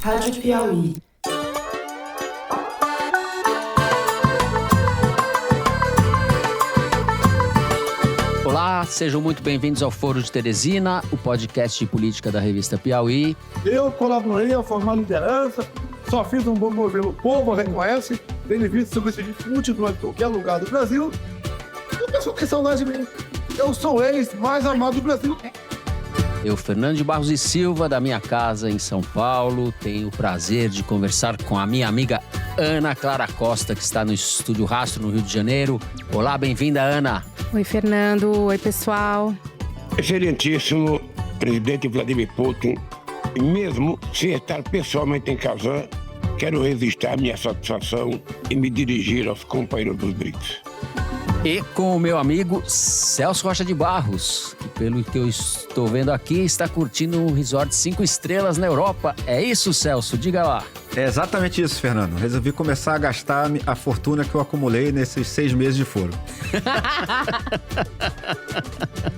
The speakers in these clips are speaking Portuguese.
Rádio Piauí. Olá, sejam muito bem-vindos ao Foro de Teresina, o podcast de política da revista Piauí. Eu colaborei a formar liderança, só fiz um bom governo, o povo reconhece, benefício sobre esse discute em qualquer lugar do Brasil. Eu penso que saudade de mim. Eu sou o ex mais amado do Brasil. Eu, Fernando de Barros e Silva, da minha casa em São Paulo, tenho o prazer de conversar com a minha amiga Ana Clara Costa, que está no Estúdio Rastro, no Rio de Janeiro. Olá, bem-vinda, Ana. Oi, Fernando. Oi, pessoal. Excelentíssimo presidente Vladimir Putin, mesmo sem estar pessoalmente em casa, quero registrar minha satisfação e me dirigir aos companheiros dos BRICS. E com o meu amigo Celso Rocha de Barros, que pelo que eu estou vendo aqui, está curtindo um resort 5 estrelas na Europa. É isso, Celso? Diga lá. É exatamente isso, Fernando. Resolvi começar a gastar a fortuna que eu acumulei nesses 6 meses de foro.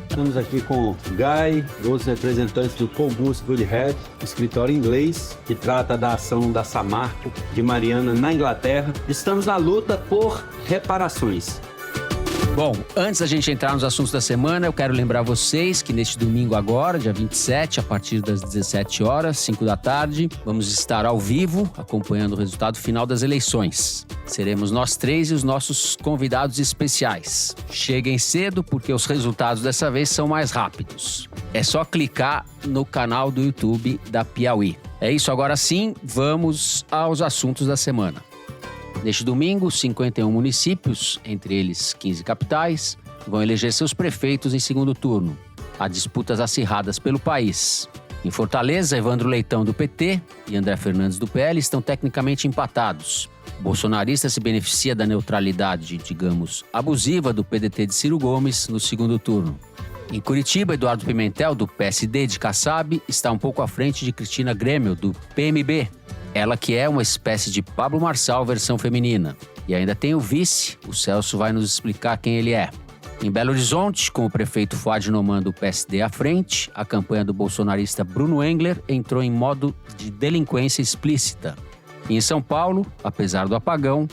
Estamos aqui com o Guy, os representantes do Cogus Goodhead, escritório inglês, que trata da ação da Samarco de Mariana na Inglaterra. Estamos na luta por reparações. Bom, antes da gente entrar nos assuntos da semana, eu quero lembrar vocês que neste domingo agora, dia 27, a partir das 17 horas, 5 da tarde, vamos estar ao vivo acompanhando o resultado final das eleições. Seremos nós 3 e os nossos convidados especiais. Cheguem cedo porque os resultados dessa vez são mais rápidos. É só clicar no canal do YouTube da Piauí. É isso, agora sim, vamos aos assuntos da semana. Neste domingo, 51 municípios, entre eles 15 capitais, vão eleger seus prefeitos em segundo turno. Há disputas acirradas pelo país. Em Fortaleza, Evandro Leitão, do PT, e André Fernandes, do PL, estão tecnicamente empatados. O bolsonarista se beneficia da neutralidade, digamos, abusiva do PDT de Ciro Gomes no segundo turno. Em Curitiba, Eduardo Pimentel, do PSD de Kassab, está um pouco à frente de Cristina Grêmio, do PMB. Ela que é uma espécie de Pablo Marçal versão feminina. E ainda tem o vice, o Celso vai nos explicar quem ele é. Em Belo Horizonte, com o prefeito Fuad Noman do PSD à frente, a campanha do bolsonarista Bruno Engler entrou em modo de delinquência explícita. E em São Paulo, apesar do apagão,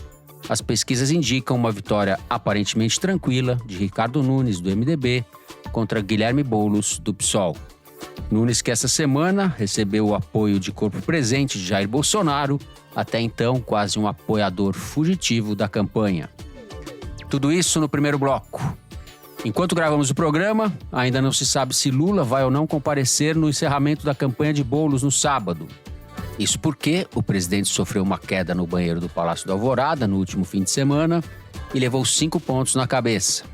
as pesquisas indicam uma vitória aparentemente tranquila de Ricardo Nunes, do MDB, contra Guilherme Boulos, do PSOL. Nunes, que essa semana recebeu o apoio de corpo presente de Jair Bolsonaro, até então quase um apoiador fugitivo da campanha. Tudo isso no primeiro bloco. Enquanto gravamos o programa, ainda não se sabe se Lula vai ou não comparecer no encerramento da campanha de Boulos no sábado. Isso porque o presidente sofreu uma queda no banheiro do Palácio da Alvorada no último fim de semana e levou 5 pontos na cabeça.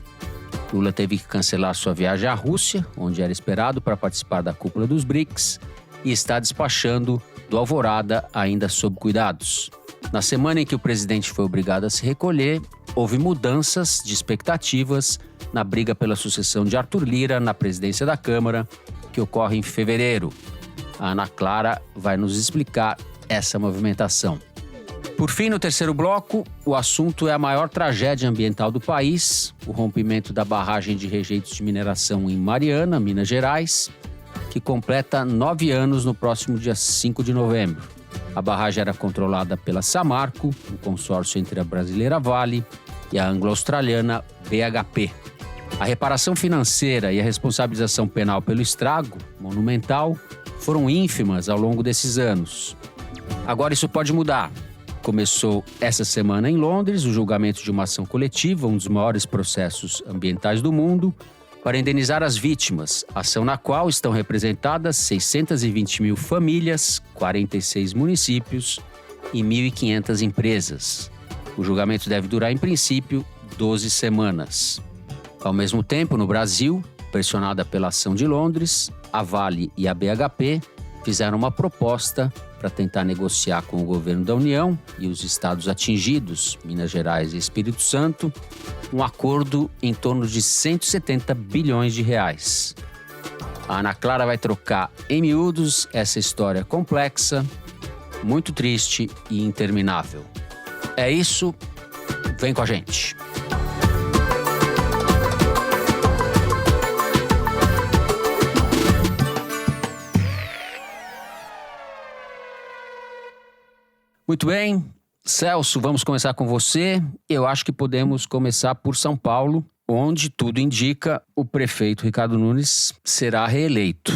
Lula teve que cancelar sua viagem à Rússia, onde era esperado para participar da cúpula dos BRICS, e está despachando do Alvorada ainda sob cuidados. Na semana em que o presidente foi obrigado a se recolher, houve mudanças de expectativas na briga pela sucessão de Arthur Lira na presidência da Câmara, que ocorre em fevereiro. A Ana Clara vai nos explicar essa movimentação. Por fim, no terceiro bloco, o assunto é a maior tragédia ambiental do país, o rompimento da barragem de rejeitos de mineração em Mariana, Minas Gerais, que completa 9 anos no próximo dia 5 de novembro. A barragem era controlada pela Samarco, um consórcio entre a brasileira Vale e a anglo-australiana BHP. A reparação financeira e a responsabilização penal pelo estrago monumental foram ínfimas ao longo desses anos. Agora isso pode mudar. Começou essa semana em Londres o julgamento de uma ação coletiva, um dos maiores processos ambientais do mundo, para indenizar as vítimas, ação na qual estão representadas 620 mil famílias, 46 municípios e 1.500 empresas. O julgamento deve durar, em princípio, 12 semanas. Ao mesmo tempo, no Brasil, pressionada pela ação de Londres, a Vale e a BHP fizeram uma proposta para tentar negociar com o governo da União e os estados atingidos, Minas Gerais e Espírito Santo, um acordo em torno de 170 bilhões de reais. A Ana Clara vai trocar em miúdos essa história complexa, muito triste e interminável. É isso, vem com a gente. Muito bem. Celso, vamos começar com você. Eu acho que podemos começar por São Paulo, onde tudo indica o prefeito Ricardo Nunes será reeleito.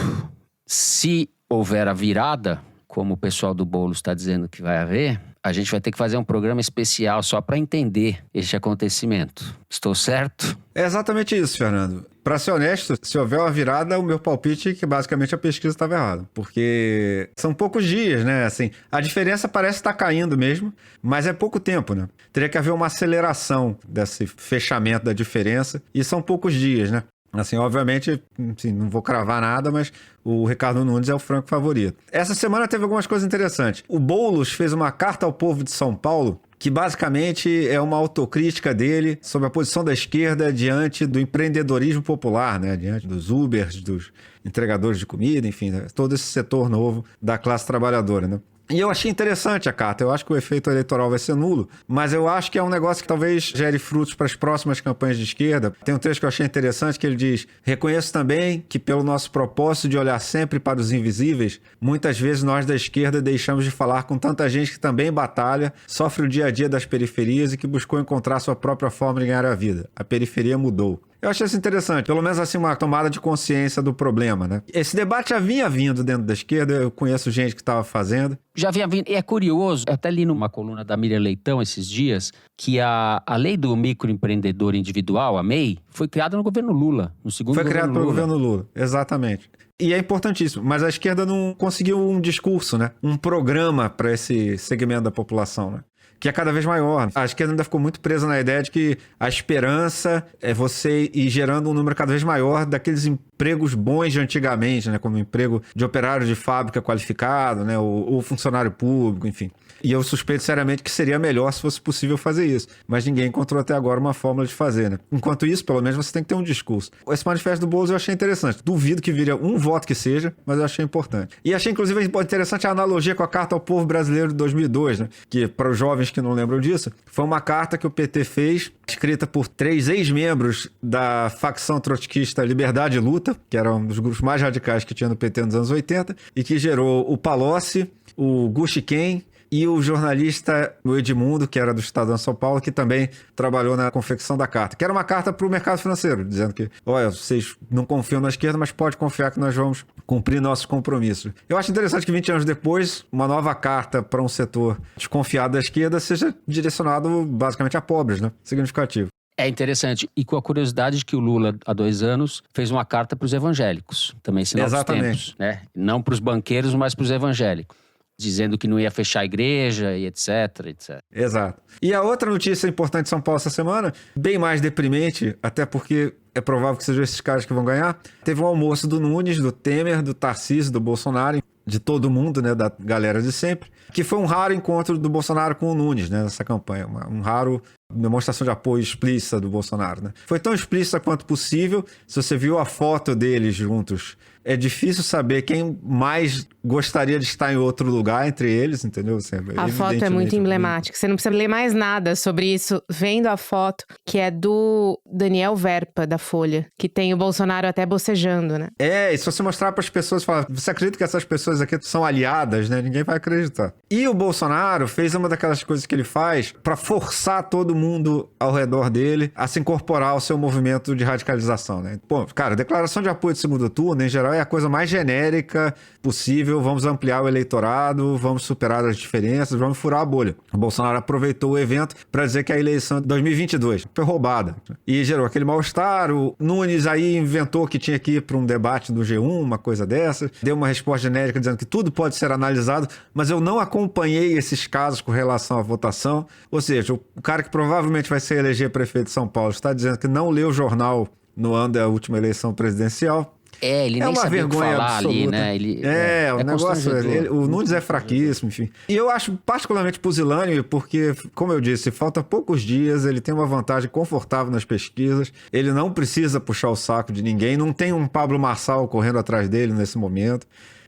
Se houver a virada, como o pessoal do Boulos está dizendo que vai haver, a gente vai ter que fazer um programa especial só para entender este acontecimento. Estou certo? É exatamente isso, Fernando. Para ser honesto, se houver uma virada, o meu palpite é que basicamente a pesquisa estava errada. Porque são poucos dias, né? Assim, a diferença parece estar caindo mesmo, mas é pouco tempo, né? Teria que haver uma aceleração desse fechamento da diferença, e são poucos dias, né? Assim, obviamente, assim, não vou cravar nada, mas o Ricardo Nunes é o franco favorito. Essa semana teve algumas coisas interessantes. O Boulos fez uma carta ao povo de São Paulo, que basicamente é uma autocrítica dele sobre a posição da esquerda diante do empreendedorismo popular, né? Diante dos Ubers, dos entregadores de comida, enfim, né? Todo esse setor novo da classe trabalhadora, né? E eu achei interessante a carta. Eu acho que o efeito eleitoral vai ser nulo, mas eu acho que é um negócio que talvez gere frutos para as próximas campanhas de esquerda. Tem um trecho que eu achei interessante que ele diz: reconheço também que pelo nosso propósito de olhar sempre para os invisíveis, muitas vezes nós da esquerda deixamos de falar com tanta gente que também batalha, sofre o dia a dia das periferias e que buscou encontrar sua própria forma de ganhar a vida. A periferia mudou. Eu achei isso interessante, pelo menos assim uma tomada de consciência do problema, né? Esse debate já vinha vindo dentro da esquerda, eu conheço gente que estava fazendo. Já vinha vindo, e é curioso, eu até li numa coluna da Miriam Leitão esses dias, que a lei do microempreendedor individual, a MEI, foi criada no governo Lula, no segundo Foi governo criado pelo Lula. governo Lula, exatamente. E é importantíssimo, mas a esquerda não conseguiu um discurso, né? Um programa para esse segmento da população, né? Que é cada vez maior. A esquerda ainda ficou muito presa na ideia de que a esperança é você ir gerando um número cada vez maior daqueles empregos bons de antigamente, né? Como emprego de operário de fábrica qualificado, né? Ou funcionário público, enfim. E eu suspeito seriamente que seria melhor se fosse possível fazer isso. Mas ninguém encontrou até agora uma fórmula de fazer, né? Enquanto isso, pelo menos, você tem que ter um discurso. Esse manifesto do Boulos eu achei interessante. Duvido que viria um voto que seja, mas eu achei importante. E achei, inclusive, interessante a analogia com a Carta ao Povo Brasileiro de 2002, né? Que, para os jovens que não lembram disso, foi uma carta que o PT fez, escrita por 3 ex-membros da facção trotskista Liberdade e Luta, que era um dos grupos mais radicais que tinha no PT nos anos 80, e que gerou o Palocci, o Guxiquem e o jornalista o Edmundo, que era do Estadão São Paulo, que também trabalhou na confecção da carta. Que era uma carta para o mercado financeiro, dizendo que, olha, vocês não confiam na esquerda, mas pode confiar que nós vamos cumprir nossos compromissos. Eu acho interessante que 20 anos depois, uma nova carta para um setor desconfiado da esquerda seja direcionado basicamente a pobres, né? Significativo. É interessante. E com a curiosidade de que o Lula, há 2 anos, fez uma carta para os evangélicos. Também sinal dos tempos, né? Não para os banqueiros, mas para os evangélicos. Dizendo que não ia fechar a igreja e etc, etc. Exato. E a outra notícia importante de São Paulo essa semana, bem mais deprimente, até porque é provável que sejam esses caras que vão ganhar. Teve um almoço do Nunes, do Temer, do Tarcísio, do Bolsonaro, de todo mundo, né, da galera de sempre, que foi um raro encontro do Bolsonaro com o Nunes, né, nessa campanha, um raro demonstração de apoio explícita do Bolsonaro, né. Foi tão explícita quanto possível. Se você viu a foto deles juntos, é difícil saber quem mais gostaria de estar em outro lugar entre eles, entendeu? A foto é muito emblemática. Você não precisa ler mais nada sobre isso vendo a foto, que é do Daniel Verpa, da Folha, que tem o Bolsonaro até bocejando, né? É, e se você mostrar para as pessoas e falar, você acredita que essas pessoas aqui são aliadas, né? Ninguém vai acreditar. E o Bolsonaro fez uma daquelas coisas que ele faz para forçar todo mundo ao redor dele a se incorporar ao seu movimento de radicalização, né? Pô, cara, declaração de apoio de segundo turno, em geral, é a coisa mais genérica possível. Vamos ampliar o eleitorado, vamos superar as diferenças, vamos furar a bolha. O Bolsonaro aproveitou o evento para dizer que a eleição de 2022 foi roubada. E gerou aquele mal-estar. O Nunes aí inventou que tinha que ir para um debate do G1, uma coisa dessa. Deu uma resposta genérica dizendo que tudo pode ser analisado, mas eu não acompanhei esses casos com relação à votação. Ou seja, o cara que provavelmente vai ser eleger prefeito de São Paulo está dizendo que não leu o jornal no ano da última eleição presidencial. Ele nem sabia o que falar ali, né? O negócio, o Nunes é fraquíssimo, enfim. E eu acho particularmente pusilânime porque, como eu disse, falta poucos dias, ele tem uma vantagem confortável nas pesquisas, ele não precisa puxar o saco de ninguém, não tem um Pablo Marçal correndo atrás dele nesse momento.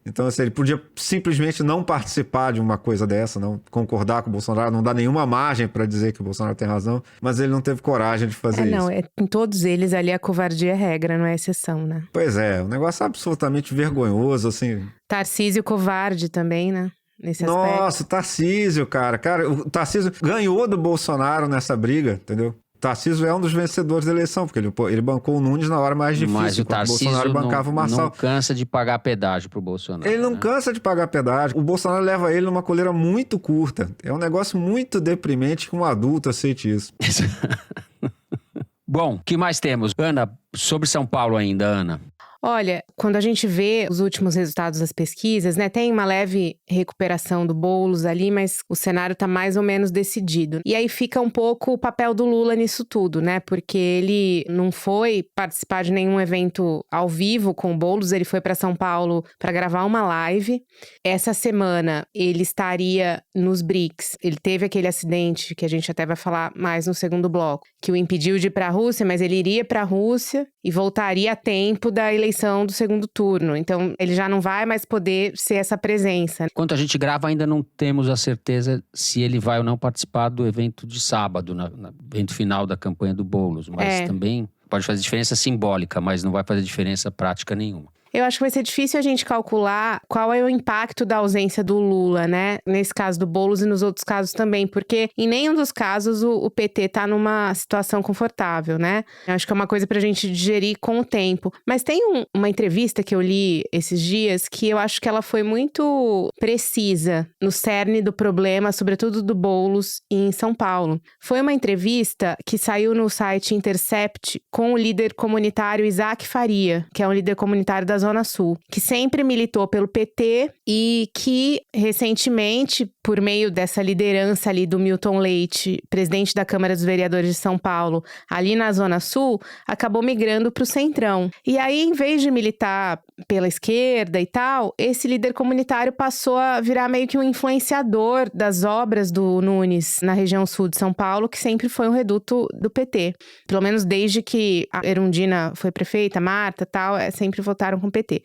Então, assim, ele podia simplesmente não participar de uma coisa dessa, não concordar com o Bolsonaro, não dar nenhuma margem para dizer que o Bolsonaro tem razão, mas ele não teve coragem de fazer isso. Em todos eles ali a covardia é regra, não é exceção, né? Pois é, um negócio absolutamente vergonhoso, assim. Tarcísio covarde também, né? nesse aspecto. Nossa, o Tarcísio, cara. Cara, o Tarcísio ganhou do Bolsonaro nessa briga, entendeu? O Tarcísio é um dos vencedores da eleição, porque ele bancou o Nunes na hora mais difícil. Mas o Tarcísio Bolsonaro bancava o Marçal. não cansa de pagar pedágio pro Bolsonaro. Ele não cansa de pagar pedágio. O Bolsonaro leva ele numa coleira muito curta. É um negócio muito deprimente que um adulto aceite isso. Bom, o que mais temos? Ana, sobre São Paulo ainda, Ana. Olha, quando a gente vê os últimos resultados das pesquisas, né, tem uma leve recuperação do Boulos ali, mas o cenário está mais ou menos decidido. E aí fica um pouco o papel do Lula nisso tudo, né, porque ele não foi participar de nenhum evento ao vivo com o Boulos, ele foi para São Paulo para gravar uma live. Essa semana ele estaria nos BRICS. Ele teve aquele acidente que a gente até vai falar mais no segundo bloco, que o impediu de ir para a Rússia, mas ele iria para a Rússia e voltaria a tempo da eleição do segundo turno. Então, ele já não vai mais poder ser essa presença. Enquanto a gente grava, ainda não temos a certeza se ele vai ou não participar do evento de sábado, no evento final da campanha do Boulos. Mas também pode fazer diferença simbólica, mas não vai fazer diferença prática nenhuma. Eu acho que vai ser difícil a gente calcular qual é o impacto da ausência do Lula, né? Nesse caso do Boulos e nos outros casos também, porque em nenhum dos casos o PT tá numa situação confortável, né? Eu acho que é uma coisa pra gente digerir com o tempo. Mas tem uma entrevista que eu li esses dias que eu acho que ela foi muito precisa no cerne do problema, sobretudo do Boulos em São Paulo. Foi uma entrevista que saiu no site Intercept com o líder comunitário Isaac Faria, que é um líder comunitário da Zona Sul, que sempre militou pelo PT e que, recentemente, por meio dessa liderança ali do Milton Leite, presidente da Câmara dos Vereadores de São Paulo, ali na Zona Sul, acabou migrando para o Centrão. E aí, em vez de militar pela esquerda e tal, esse líder comunitário passou a virar meio que um influenciador das obras do Nunes na região sul de São Paulo, que sempre foi um reduto do PT. Pelo menos desde que a Erundina foi prefeita, Marta e tal, sempre votaram com o PT.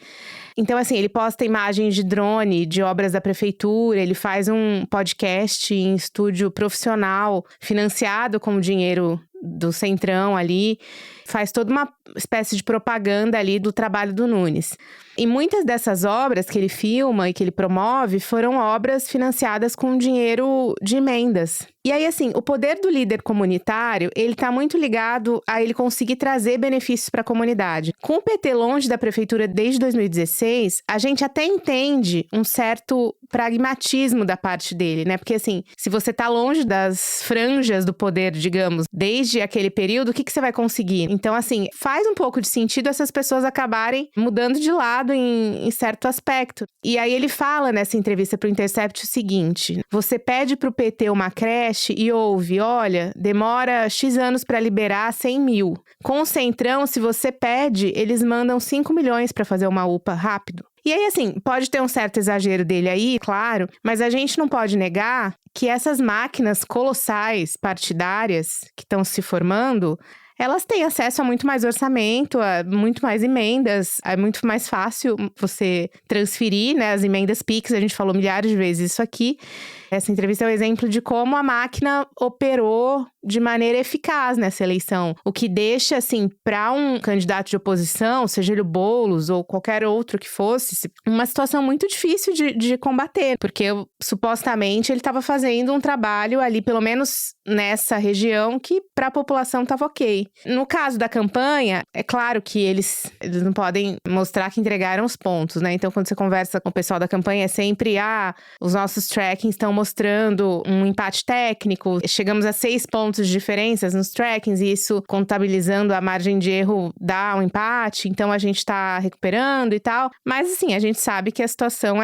Então, assim, ele posta imagens de drone, de obras da prefeitura, ele faz um podcast em estúdio profissional, financiado com o dinheiro do Centrão ali, faz toda uma espécie de propaganda ali do trabalho do Nunes. E muitas dessas obras que ele filma e que ele promove foram obras financiadas com dinheiro de emendas. E aí, assim, o poder do líder comunitário, ele tá muito ligado a ele conseguir trazer benefícios para a comunidade. Com o PT longe da prefeitura desde 2016, a gente até entende um certo pragmatismo da parte dele, né? Porque, assim, se você tá longe das franjas do poder, digamos, desde aquele período, o que você vai conseguir? Então, assim, faz um pouco de sentido essas pessoas acabarem mudando de lado em certo aspecto. E aí ele fala nessa entrevista pro Intercept o seguinte: você pede pro PT uma creche e ouve, olha, demora X anos para liberar 100 mil. Com o Centrão, se você pede, eles mandam 5 milhões para fazer uma UPA rápido. E aí, assim, pode ter um certo exagero dele aí, claro, mas a gente não pode negar que essas máquinas colossais partidárias que estão se formando, elas têm acesso a muito mais orçamento, a muito mais emendas, é muito mais fácil você transferir, né, as emendas PIX, a gente falou milhares de vezes isso aqui. Essa entrevista é um exemplo de como a máquina operou de maneira eficaz nessa eleição. O que deixa, assim, para um candidato de oposição, seja ele o Boulos ou qualquer outro que fosse, uma situação muito difícil de combater. Porque, supostamente, ele estava fazendo um trabalho ali, pelo menos nessa região, que para a população estava ok. No caso da campanha, é claro que eles não podem mostrar que entregaram os pontos, né? Então, quando você conversa com o pessoal da campanha, é sempre, os nossos trackings estão mostrando um empate técnico, chegamos a 6 pontos de diferenças nos trackings e isso, contabilizando a margem de erro, dá um empate, então a gente tá recuperando e tal. Mas, assim, a gente sabe que a situação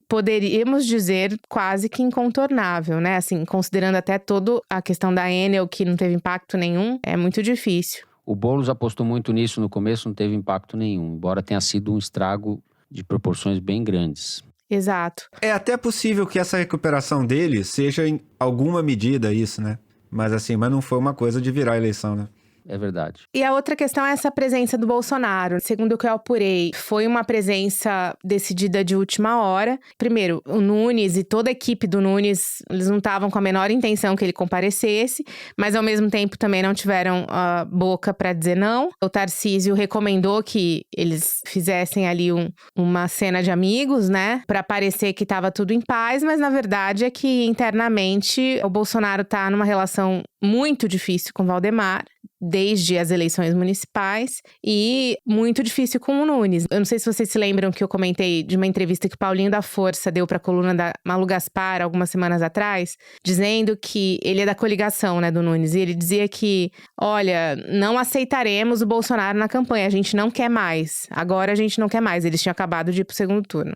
poderíamos dizer quase que incontornável, né? Assim, considerando até toda a questão da Enel, que não teve impacto nenhum, é muito difícil. O Boulos apostou muito nisso no começo, não teve impacto nenhum, embora tenha sido um estrago de proporções bem grandes. Exato. É até possível que essa recuperação dele seja em alguma medida isso, né? Mas assim, mas não foi uma coisa de virar a eleição, né? É verdade. E a outra questão é essa presença do Bolsonaro. Segundo o que eu apurei, foi uma presença decidida de última hora. Primeiro, o Nunes e toda a equipe do Nunes, eles não estavam com a menor intenção que ele comparecesse, mas ao mesmo tempo também não tiveram a boca para dizer não. O Tarcísio recomendou que eles fizessem ali uma cena de amigos, né? Para parecer que estava tudo em paz, mas na verdade é que internamente o Bolsonaro tá numa relação muito difícil com o Valdemar, desde as eleições municipais, e muito difícil com o Nunes. Eu não sei se vocês se lembram que eu comentei de uma entrevista que o Paulinho da Força deu para a coluna da Malu Gaspar algumas semanas atrás, dizendo que ele é da coligação, né, do Nunes, e ele dizia que, olha, não aceitaremos o Bolsonaro na campanha, a gente não quer mais, agora a gente não quer mais, eles tinham acabado de ir pro segundo turno.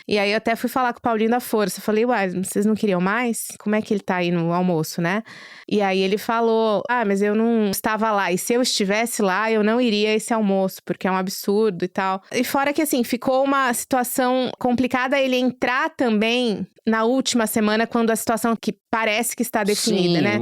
E aí eu até fui falar com o Paulinho da Força, falei, uai, vocês não queriam mais? Como é que ele tá aí no almoço, né? E aí ele falou, mas eu não estava lá, e se eu estivesse lá, eu não iria a esse almoço, porque é um absurdo e tal. E fora que, assim, ficou uma situação complicada ele entrar também na última semana, quando a situação que parece que está definida, né?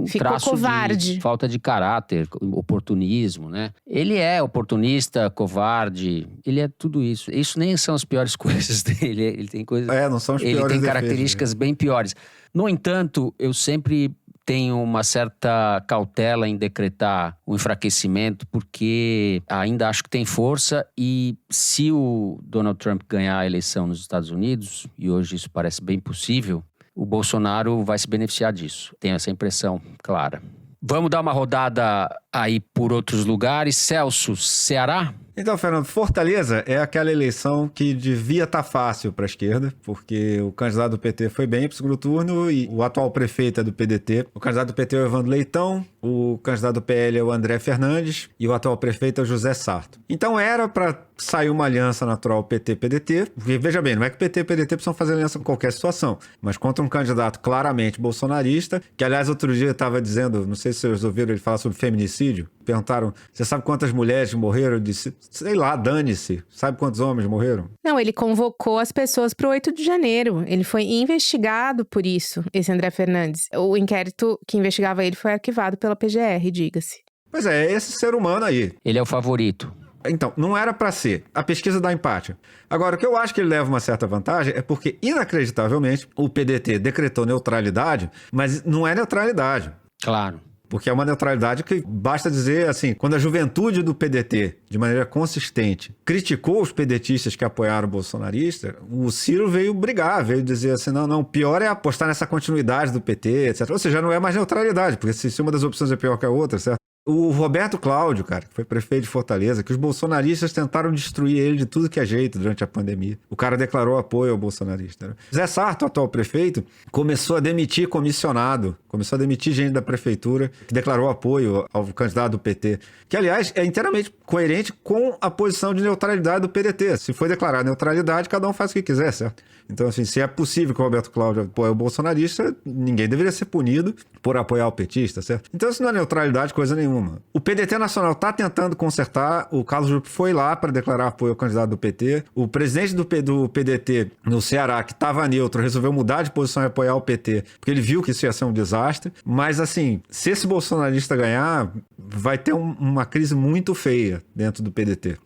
Ficou traço covarde. De falta de caráter, oportunismo, né? Ele é oportunista, covarde, ele é tudo isso. Isso nem são as piores coisas dele, ele tem coisas... não são as piores Ele tem defeitos, características bem piores. No entanto, eu sempre tenho uma certa cautela em decretar o enfraquecimento, porque ainda acho que tem força, e se o Donald Trump ganhar a eleição nos Estados Unidos, e hoje isso parece bem possível, o Bolsonaro vai se beneficiar disso. Tenho essa impressão clara. Vamos dar uma rodada aí por outros lugares. Celso, Ceará? Então, Fernando, Fortaleza é aquela eleição que devia estar fácil para a esquerda, porque o candidato do PT foi bem para o segundo turno e o atual prefeito é do PDT. O candidato do PT é o Evandro Leitão, o candidato do PL é o André Fernandes e o atual prefeito é o José Sarto. Então era para sair uma aliança natural PT-PDT, porque veja bem, não é que PT e PDT precisam fazer aliança com qualquer situação, mas contra um candidato claramente bolsonarista, que aliás outro dia estava dizendo, não sei se vocês ouviram ele falar sobre feminicídio, perguntaram, você sabe quantas mulheres morreram? Eu disse, sei lá, dane-se. Sabe quantos homens morreram? Não, ele convocou as pessoas para o 8 de janeiro. Ele foi investigado por isso, esse André Fernandes. O inquérito que investigava ele foi arquivado pela PGR, diga-se. Pois é esse ser humano aí. Ele é o favorito. Então, não era para ser. A pesquisa dá empate. Agora, o que eu acho que ele leva uma certa vantagem é porque, inacreditavelmente, o PDT decretou neutralidade, mas não é neutralidade. Claro. Porque é uma neutralidade que basta dizer assim, quando a juventude do PDT, de maneira consistente, criticou os pedetistas que apoiaram o bolsonarista, o Ciro veio brigar, veio dizer assim, não, o pior é apostar nessa continuidade do PT, etc. Ou seja, não é mais neutralidade, porque se uma das opções é pior que a outra, certo? O Roberto Cláudio, cara, que foi prefeito de Fortaleza, que os bolsonaristas tentaram destruir ele de tudo que é jeito durante a pandemia. O cara declarou apoio ao bolsonarista. Né? Zé Sarto, atual prefeito, começou a demitir comissionado, começou a demitir gente da prefeitura que declarou apoio ao candidato do PT, que, aliás, é inteiramente coerente com a posição de neutralidade do PDT. Se foi declarar neutralidade, cada um faz o que quiser, certo? Então, assim, se é possível que o Roberto Cláudio apoie o bolsonarista, ninguém deveria ser punido por apoiar o petista, certo? Então, isso não é neutralidade, coisa nenhuma. O PDT Nacional está tentando consertar, o Carlos Jupp foi lá para declarar apoio ao candidato do PT, o presidente do PDT no Ceará, que estava neutro, resolveu mudar de posição e apoiar o PT, porque ele viu que isso ia ser um desastre, mas, assim, se esse bolsonarista ganhar, vai ter uma crise muito feia dentro do PDT.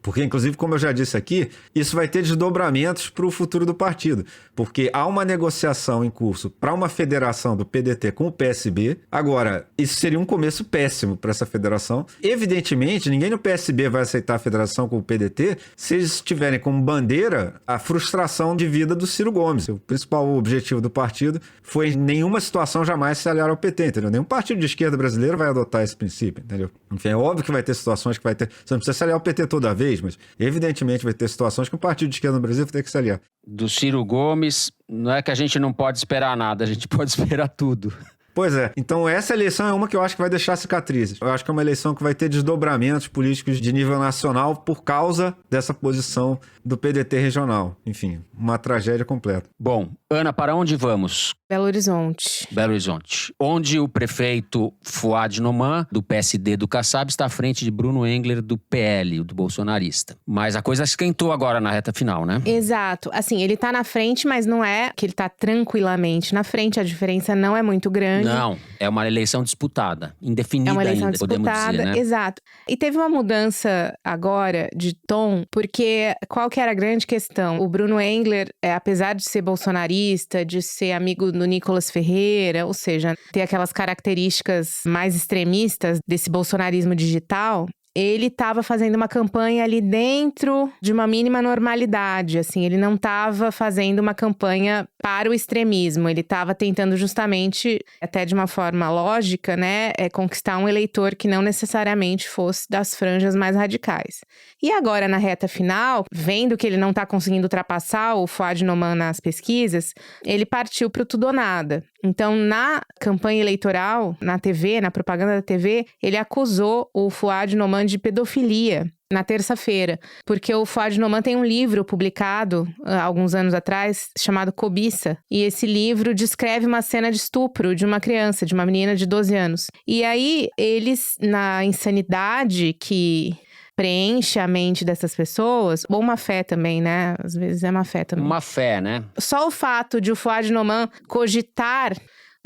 Porque, inclusive, como eu já disse aqui, isso vai ter desdobramentos para o futuro do partido. Porque há uma negociação em curso para uma federação do PDT com o PSB. Agora, isso seria um começo péssimo para essa federação. Evidentemente, ninguém no PSB vai aceitar a federação com o PDT se eles tiverem como bandeira a frustração de vida do Ciro Gomes. O principal objetivo do partido foi, em nenhuma situação, jamais se aliar ao PT, entendeu? Nenhum partido de esquerda brasileiro vai adotar esse princípio, entendeu? Enfim, é óbvio que vai ter situações que vai ter... Você não precisa se aliar ao PT toda vez, mas evidentemente vai ter situações que o partido de esquerda no Brasil vai ter que se aliar. Do Ciro Gomes, não é que a gente não pode esperar nada, a gente pode esperar tudo. Pois é. Então essa eleição é uma que eu acho que vai deixar cicatrizes. Eu acho que é uma eleição que vai ter desdobramentos políticos de nível nacional por causa dessa posição do PDT regional. Enfim, uma tragédia completa. Bom, Ana, para onde vamos? Belo Horizonte. Belo Horizonte. Onde o prefeito Fuad Noman, do PSD do Kassab, está à frente de Bruno Engler, do PL, do bolsonarista. Mas a coisa esquentou agora na reta final, né? Exato. Assim, ele tá na frente, mas não é que ele tá tranquilamente na frente. A diferença não é muito grande. Não, é uma eleição disputada, indefinida É uma eleição ainda, podemos disputada, dizer, né? exato. E teve uma mudança agora de tom, porque qual que era a grande questão? O Bruno Engler, apesar de ser bolsonarista, de ser amigo do Nicolas Ferreira, ou seja, ter aquelas características mais extremistas desse bolsonarismo digital, ele estava fazendo uma campanha ali dentro de uma mínima normalidade, assim, ele não estava fazendo uma campanha para o extremismo, ele estava tentando justamente, até de uma forma lógica, né, conquistar um eleitor que não necessariamente fosse das franjas mais radicais. E agora, na reta final, vendo que ele não está conseguindo ultrapassar o Fouad Noman nas pesquisas, ele partiu para o tudo ou nada. Então, na campanha eleitoral, na TV, na propaganda da TV, ele acusou o Fouad Noman de pedofilia na terça-feira, porque o Fouad Noman tem um livro publicado há alguns anos atrás, chamado Cobiça, e esse livro descreve uma cena de estupro de uma criança, de uma menina de 12 anos. E aí, eles, na insanidade que preenche a mente dessas pessoas, ou uma fé também, né? Às vezes é uma fé também. Uma fé, né? Só o fato de o Fouad Noman cogitar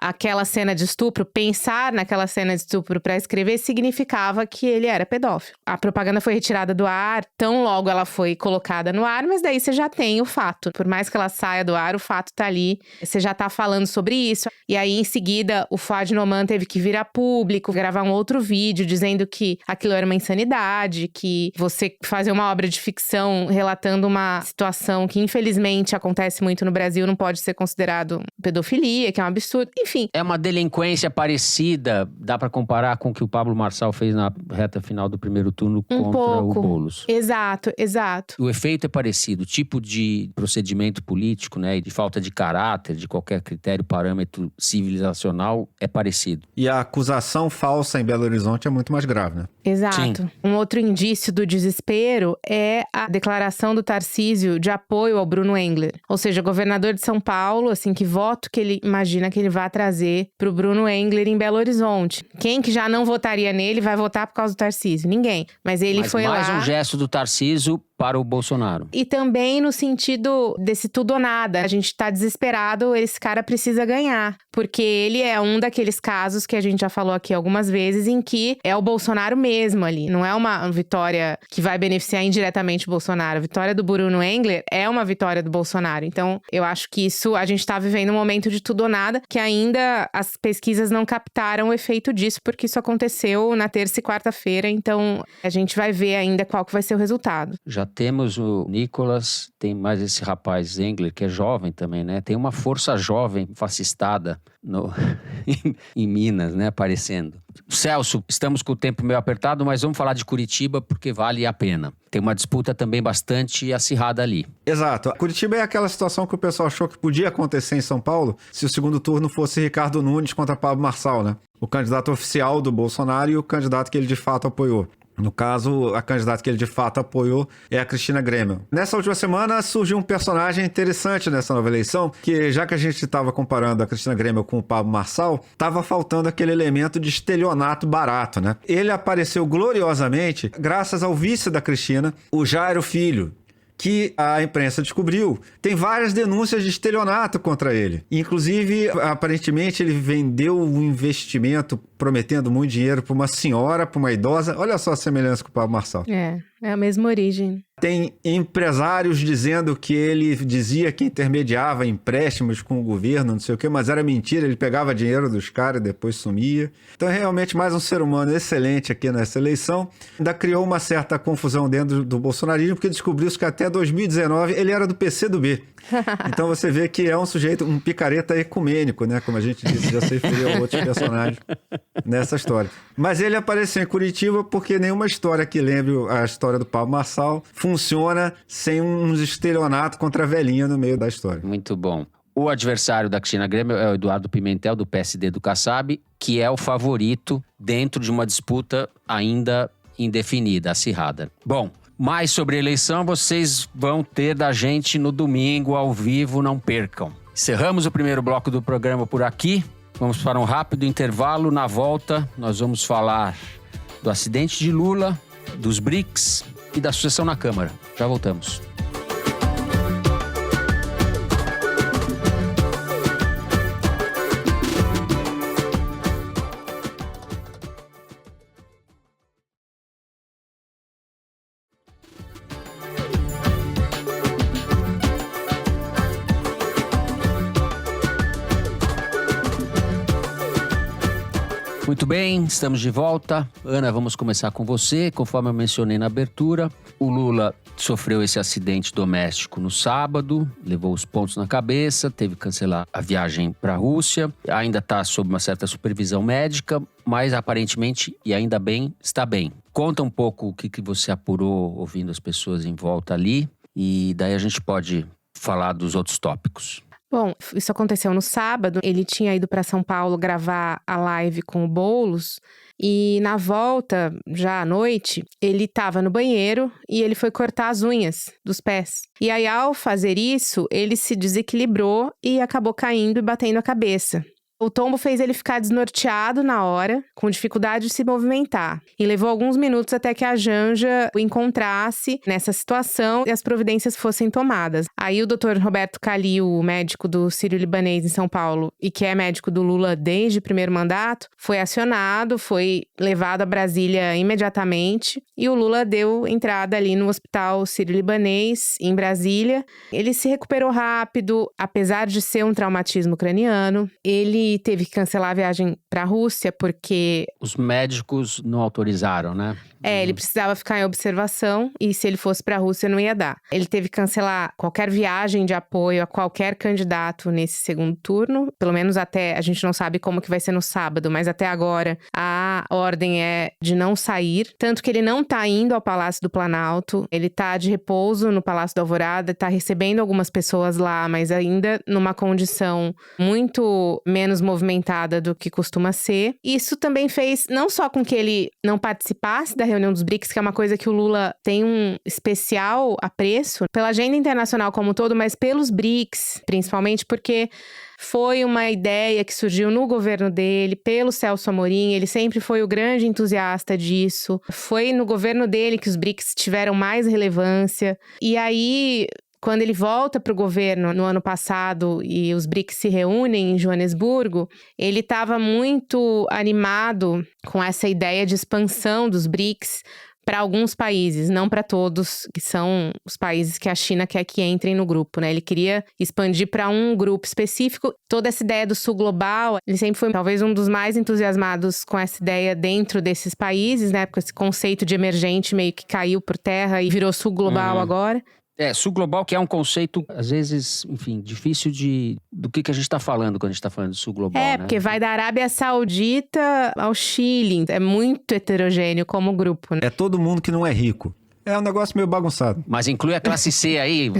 aquela cena de estupro, pensar naquela cena de estupro para escrever, significava que ele era pedófilo. A propaganda foi retirada do ar, tão logo ela foi colocada no ar, mas daí você já tem o fato. Por mais que ela saia do ar, o fato tá ali, você já tá falando sobre isso. E aí, em seguida, o Fouad Noman teve que vir a público, gravar um outro vídeo dizendo que aquilo era uma insanidade, que você fazer uma obra de ficção relatando uma situação que, infelizmente, acontece muito no Brasil, não pode ser considerado pedofilia, que é um absurdo. Enfim. É uma delinquência parecida, dá pra comparar com o que o Pablo Marçal fez na reta final do primeiro turno contra o Boulos. Exato, exato. O efeito é parecido, o tipo de procedimento político, né, e de falta de caráter, de qualquer critério, parâmetro civilizacional, é parecido. E a acusação falsa em Belo Horizonte é muito mais grave, né? Exato. Sim. Um outro indício do desespero é a declaração do Tarcísio de apoio ao Bruno Engler. Ou seja, governador de São Paulo, assim, que voto que ele imagina que ele vai trazer pro Bruno Engler em Belo Horizonte. Quem que já não votaria nele vai votar por causa do Tarcísio? Ninguém. Mas ele foi lá... mais um gesto do Tarcísio para o Bolsonaro. E também no sentido desse tudo ou nada. A gente tá desesperado, esse cara precisa ganhar. Porque ele é um daqueles casos que a gente já falou aqui algumas vezes, em que é o Bolsonaro mesmo ali. Não é uma vitória que vai beneficiar indiretamente o Bolsonaro. A vitória do Bruno Engler é uma vitória do Bolsonaro. Então, eu acho que isso, a gente tá vivendo um momento de tudo ou nada, que ainda as pesquisas não captaram o efeito disso, porque isso aconteceu na terça e quarta-feira. Então, a gente vai ver ainda qual que vai ser o resultado. Já temos o Nicolas, tem mais esse rapaz Engler, que é jovem também, né? Tem uma força jovem fascistada em Minas, né? Aparecendo. Celso, estamos com o tempo meio apertado, mas vamos falar de Curitiba porque vale a pena. Tem uma disputa também bastante acirrada ali. Exato. Curitiba é aquela situação que o pessoal achou que podia acontecer em São Paulo se o segundo turno fosse Ricardo Nunes contra Pablo Marçal, né? O candidato oficial do Bolsonaro e o candidato que ele de fato apoiou. No caso, a candidata que ele de fato apoiou é a Cristina Grêmio. Nessa última semana surgiu um personagem interessante nessa nova eleição, que já que a gente estava comparando a Cristina Grêmio com o Pablo Marçal, estava faltando aquele elemento de estelionato barato, né? Ele apareceu gloriosamente graças ao vice da Cristina, o Jairo Filho, que a imprensa descobriu, tem várias denúncias de estelionato contra ele. Inclusive, aparentemente, ele vendeu um investimento prometendo muito dinheiro para uma senhora, para uma idosa. Olha só a semelhança com o Pablo Marçal. É a mesma origem. Tem empresários dizendo que ele dizia que intermediava empréstimos com o governo, não sei o quê, mas era mentira, ele pegava dinheiro dos caras e depois sumia. Então é realmente mais um ser humano excelente aqui nessa eleição. Ainda criou uma certa confusão dentro do bolsonarismo, porque descobriu-se que até 2019 ele era do PCdoB. Então você vê que é um sujeito, um picareta ecumênico, né? Como a gente disse, já se referiu a outros personagens nessa história. Mas ele apareceu em Curitiba porque nenhuma história que lembre a história do Pablo Marçal funciona sem uns estelionatos contra a velhinha no meio da história. Muito bom. O adversário da Cristina Grêmio é o Eduardo Pimentel, do PSD do Kassab, que é o favorito dentro de uma disputa ainda indefinida, acirrada. Bom, mais sobre a eleição vocês vão ter da gente no domingo, ao vivo, não percam. Encerramos o primeiro bloco do programa por aqui. Vamos para um rápido intervalo. Na volta, nós vamos falar do acidente de Lula, dos BRICS e da sucessão na Câmara. Já voltamos. Muito bem, estamos de volta. Ana, vamos começar com você. Conforme eu mencionei na abertura, o Lula sofreu esse acidente doméstico no sábado, levou os pontos na cabeça, teve que cancelar a viagem para a Rússia. Ainda está sob uma certa supervisão médica, mas aparentemente, e ainda bem, está bem. Conta um pouco o que você apurou ouvindo as pessoas em volta ali, e daí a gente pode falar dos outros tópicos. Bom, isso aconteceu no sábado. Ele tinha ido para São Paulo gravar a live com o Boulos. E na volta, já à noite, ele estava no banheiro e ele foi cortar as unhas dos pés. E aí, ao fazer isso, ele se desequilibrou e acabou caindo e batendo a cabeça. O tombo fez ele ficar desnorteado na hora, com dificuldade de se movimentar. E levou alguns minutos até que a Janja o encontrasse nessa situação e as providências fossem tomadas. Aí o Dr. Roberto Calil, o médico do Sírio-Libanês em São Paulo, e que é médico do Lula desde o primeiro mandato, foi acionado, foi levado a Brasília imediatamente. E o Lula deu entrada ali no Hospital Sírio-Libanês, em Brasília. Ele se recuperou rápido, apesar de ser um traumatismo craniano. Ele teve que cancelar a viagem para a Rússia porque... Os médicos não autorizaram, né? Ele precisava ficar em observação e se ele fosse para a Rússia não ia dar. Ele teve que cancelar qualquer viagem de apoio a qualquer candidato nesse segundo turno, pelo menos até, a gente não sabe como que vai ser no sábado, mas até agora a ordem é de não sair, tanto que ele não tá indo ao Palácio do Planalto, ele tá de repouso no Palácio da Alvorada, tá recebendo algumas pessoas lá, mas ainda numa condição muito menos movimentada do que costuma ser. Isso também fez não só com que ele não participasse da reunião dos BRICS, que é uma coisa que o Lula tem um especial apreço pela agenda internacional como um todo, mas pelos BRICS, principalmente porque foi uma ideia que surgiu no governo dele, pelo Celso Amorim, ele sempre foi o grande entusiasta disso. Foi no governo dele que os BRICS tiveram mais relevância. E aí, quando ele volta para o governo no ano passado e os BRICS se reúnem em Joanesburgo, ele estava muito animado com essa ideia de expansão dos BRICS para alguns países, não para todos, que são os países que a China quer que entrem no grupo, né? Ele queria expandir para um grupo específico. Toda essa ideia do Sul Global, ele sempre foi talvez um dos mais entusiasmados com essa ideia dentro desses países, né? Porque esse conceito de emergente meio que caiu por terra e virou Sul Global agora. Sul Global, que é um conceito, às vezes, enfim, difícil do que a gente está falando quando a gente está falando de Sul Global, né? Porque vai da Arábia Saudita ao Chile. É muito heterogêneo como grupo, né? É todo mundo que não é rico. É um negócio meio bagunçado. Mas inclui a classe C aí.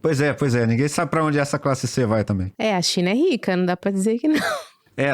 Pois é. Ninguém sabe pra onde essa classe C vai também. A China é rica, não dá pra dizer que não.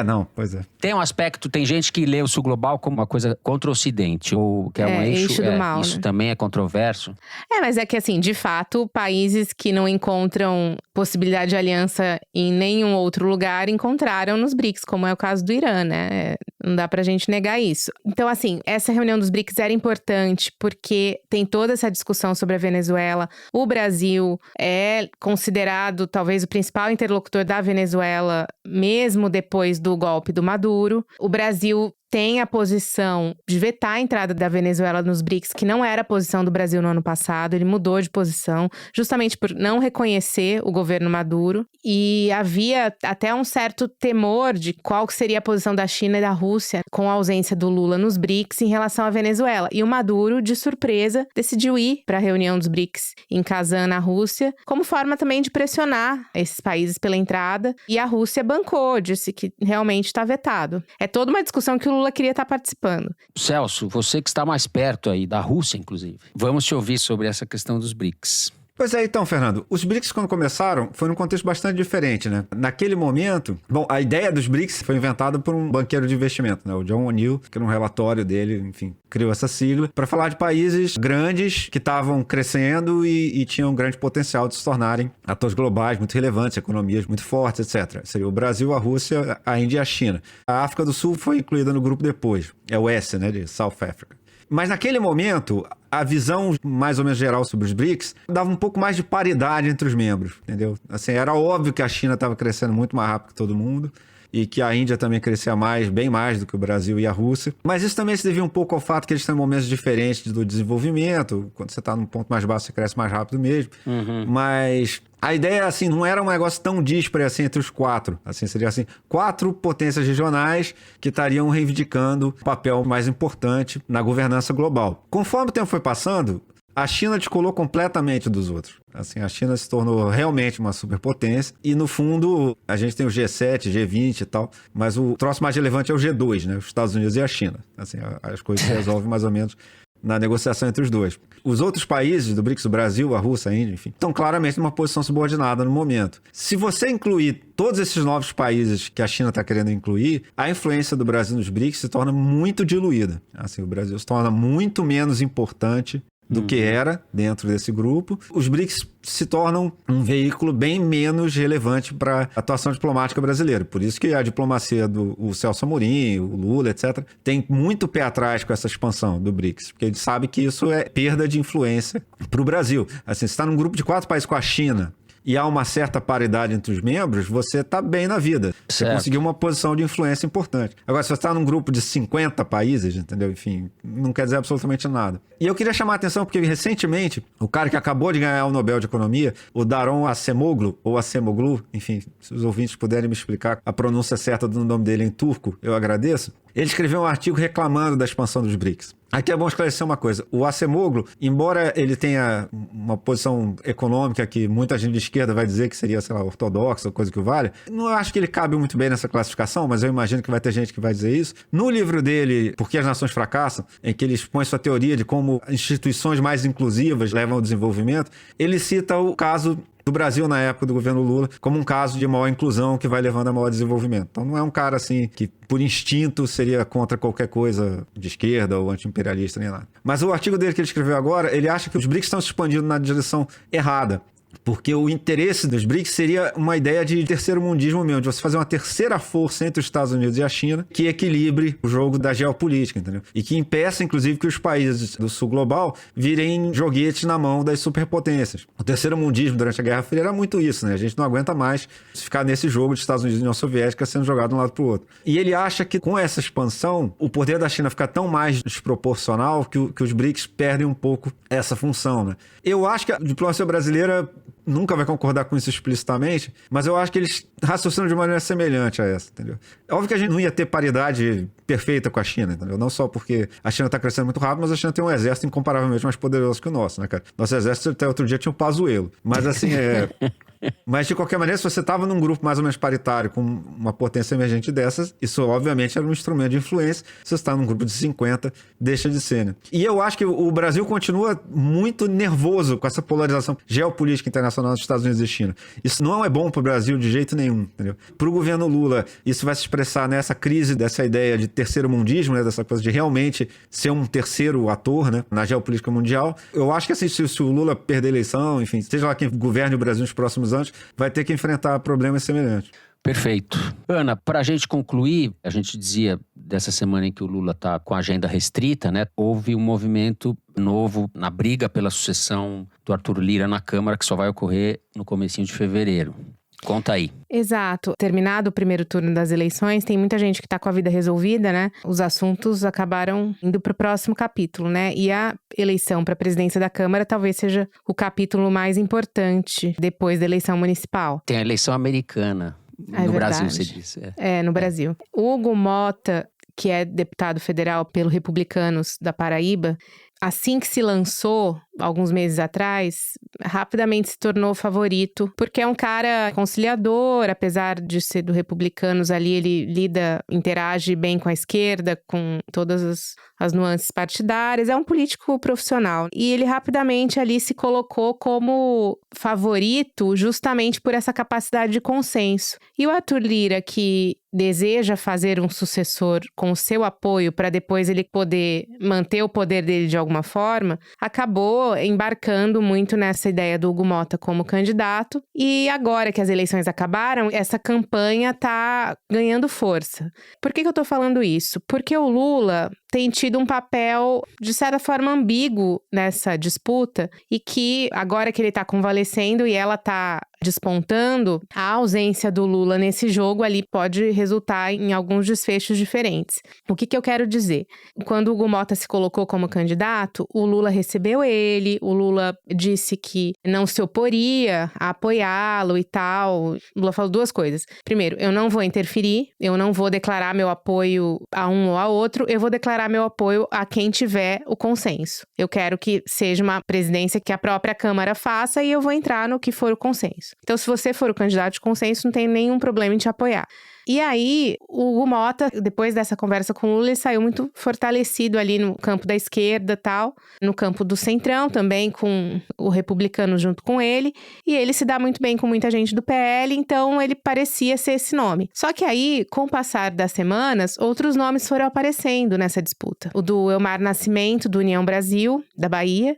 Não, pois é. Tem um aspecto, tem gente que lê o Sul Global como uma coisa contra o Ocidente, ou que é um eixo do mal, isso né? também é controverso. Mas é que assim, de fato, países que não encontram possibilidade de aliança em nenhum outro lugar encontraram nos BRICS, como é o caso do Irã, né? Não dá pra gente negar isso. Então, assim, essa reunião dos BRICS era importante porque tem toda essa discussão sobre a Venezuela. O Brasil é considerado talvez o principal interlocutor da Venezuela, mesmo depois do golpe do Maduro. O Brasil tem a posição de vetar a entrada da Venezuela nos BRICS, que não era a posição do Brasil no ano passado. Ele mudou de posição, justamente por não reconhecer o governo Maduro. E havia até um certo temor de qual seria a posição da China e da Rússia com a ausência do Lula nos BRICS em relação à Venezuela. E o Maduro, de surpresa, decidiu ir para a reunião dos BRICS em Kazan, na Rússia, como forma também de pressionar esses países pela entrada. E a Rússia bancou, disse que realmente está vetado. É toda uma discussão que o Lula queria estar participando. Celso, você que está mais perto aí da Rússia, inclusive. Vamos te ouvir sobre essa questão dos BRICS. Pois é, então, Fernando, os BRICS quando começaram foi num contexto bastante diferente, né? Naquele momento, a ideia dos BRICS foi inventada por um banqueiro de investimento, né? O John O'Neill, que num relatório dele, enfim, criou essa sigla para falar de países grandes que estavam crescendo e tinham grande potencial de se tornarem atores globais muito relevantes, economias muito fortes, etc. Seria o Brasil, a Rússia, a Índia e a China. A África do Sul foi incluída no grupo depois. É o S, né, de South Africa. Mas naquele momento, a visão mais ou menos geral sobre os BRICS dava um pouco mais de paridade entre os membros, entendeu? Assim, era óbvio que a China estava crescendo muito mais rápido que todo mundo e que a Índia também crescia mais, bem mais do que o Brasil e a Rússia. Mas isso também se devia um pouco ao fato que eles estão em momentos diferentes do desenvolvimento. Quando você está num ponto mais baixo, você cresce mais rápido mesmo. Mas a ideia, assim, não era um negócio tão díspare assim entre os quatro. Assim, seria assim, 4 potências regionais que estariam reivindicando um papel mais importante na governança global. Conforme o tempo foi passando, a China descolou completamente dos outros. Assim, a China se tornou realmente uma superpotência e, no fundo, a gente tem o G7, G20 e tal, mas o troço mais relevante é o G2, né? Os Estados Unidos e a China. Assim, as coisas se resolvem mais ou menos na negociação entre os dois. Os outros países do BRICS, o Brasil, a Rússia, a Índia, enfim, estão claramente numa posição subordinada no momento. Se você incluir todos esses novos países que a China está querendo incluir, a influência do Brasil nos BRICS se torna muito diluída. Assim, o Brasil se torna muito menos importante do que era dentro desse grupo. Os BRICS se tornam um veículo bem menos relevante para a atuação diplomática brasileira. Por isso que a diplomacia do Celso Amorim, o Lula, etc., tem muito pé atrás com essa expansão do BRICS, porque a gente sabe que isso é perda de influência para o Brasil. Assim, você está num grupo de 4 países com a China e há uma certa paridade entre os membros, você está bem na vida. Você conseguiu uma posição de influência importante. Agora, se você está num grupo de 50 países, entendeu? Enfim, não quer dizer absolutamente nada. E eu queria chamar a atenção porque, recentemente, o cara que acabou de ganhar o Nobel de Economia, o Daron Acemoglu, ou Acemoglu, enfim, se os ouvintes puderem me explicar a pronúncia certa do nome dele em turco, eu agradeço. Ele escreveu um artigo reclamando da expansão dos BRICS. Aqui é bom esclarecer uma coisa. O Acemoglu, embora ele tenha uma posição econômica que muita gente de esquerda vai dizer que seria, sei lá, ortodoxa ou coisa que o valha, não acho que ele cabe muito bem nessa classificação, mas eu imagino que vai ter gente que vai dizer isso. No livro dele, Por que as Nações Fracassam, em que ele expõe sua teoria de como instituições mais inclusivas levam ao desenvolvimento, ele cita o caso do Brasil na época do governo Lula como um caso de maior inclusão que vai levando a maior desenvolvimento. Então não é um cara assim que por instinto seria contra qualquer coisa de esquerda ou anti-imperialista nem nada. Mas o artigo dele que ele escreveu agora, ele acha que os BRICS estão se expandindo na direção errada. Porque o interesse dos BRICS seria uma ideia de terceiro mundismo mesmo, de você fazer uma terceira força entre os Estados Unidos e a China que equilibre o jogo da geopolítica, entendeu? E que impeça, inclusive, que os países do sul global virem joguetes na mão das superpotências. O terceiro mundismo durante a Guerra Fria era muito isso, né? A gente não aguenta mais ficar nesse jogo de Estados Unidos e União Soviética sendo jogado de um lado para o outro. E ele acha que com essa expansão, o poder da China fica tão mais desproporcional que os BRICS perdem um pouco essa função, né? Eu acho que a diplomacia brasileira nunca vai concordar com isso explicitamente, mas eu acho que eles raciocinam de maneira semelhante a essa, entendeu? É óbvio que a gente não ia ter paridade perfeita com a China, entendeu? Não só porque a China está crescendo muito rápido, mas a China tem um exército incomparavelmente mais poderoso que o nosso, né, cara? Nosso exército até outro dia tinha um Pazuello. Mas assim, Mas, de qualquer maneira, se você estava num grupo mais ou menos paritário com uma potência emergente dessas, isso obviamente era um instrumento de influência. Se você está num grupo de 50, deixa de ser, né? E eu acho que o Brasil continua muito nervoso com essa polarização geopolítica internacional dos Estados Unidos e China. Isso não é bom para o Brasil de jeito nenhum, entendeu? Para o governo Lula, isso vai se expressar nessa crise dessa ideia de terceiro mundismo, né? Dessa coisa de realmente ser um terceiro ator, né? Na geopolítica mundial. Eu acho que assim, se o Lula perder a eleição, enfim, seja lá quem governe o Brasil nos próximos anos, vai ter que enfrentar problemas semelhantes. Perfeito. Ana, para a gente concluir, a gente dizia dessa semana em que o Lula está com a agenda restrita, né? Houve um movimento novo na briga pela sucessão do Arthur Lira na Câmara, que só vai ocorrer no comecinho de fevereiro. Conta aí. Exato. Terminado o primeiro turno das eleições, tem muita gente que está com a vida resolvida, né? Os assuntos acabaram indo para o próximo capítulo, né? E a eleição para a presidência da Câmara talvez seja o capítulo mais importante depois da eleição municipal. Tem a eleição americana. No Brasil, você disse. No Brasil. Hugo Mota, que é deputado federal pelo Republicanos da Paraíba, assim que se lançou, alguns meses atrás, rapidamente se tornou favorito, porque é um cara conciliador, apesar de ser do Republicanos ali, ele interage bem com a esquerda, com todas as nuances partidárias, é um político profissional. E ele rapidamente ali se colocou como favorito justamente por essa capacidade de consenso. E o Arthur Lira, que deseja fazer um sucessor com o seu apoio para depois ele poder manter o poder dele de alguma forma, acabou embarcando muito nessa ideia do Hugo Mota como candidato. E agora que as eleições acabaram, essa campanha tá ganhando força. Por que eu tô falando isso? Porque o Lula tem tido um papel, de certa forma, ambíguo nessa disputa e que, agora que ele tá convalescendo e ela tá despontando, a ausência do Lula nesse jogo ali pode resultar em alguns desfechos diferentes. O que eu quero dizer? Quando o Hugo Motta se colocou como candidato, o Lula recebeu ele, o Lula disse que não se oporia a apoiá-lo e tal. O Lula falou duas coisas. Primeiro, eu não vou interferir, eu não vou declarar meu apoio a um ou a outro, eu vou declarar meu apoio a quem tiver o consenso. Eu quero que seja uma presidência que a própria Câmara faça e eu vou entrar no que for o consenso. Então, se você for o candidato de consenso, não tem nenhum problema em te apoiar. E aí, o Hugo Motta, depois dessa conversa com o Lula, ele saiu muito fortalecido ali no campo da esquerda e tal, no campo do centrão também, com o republicano junto com ele, e ele se dá muito bem com muita gente do PL, então ele parecia ser esse nome. Só que aí, com o passar das semanas, outros nomes foram aparecendo nessa disputa. O do Elmar Nascimento, do União Brasil, da Bahia,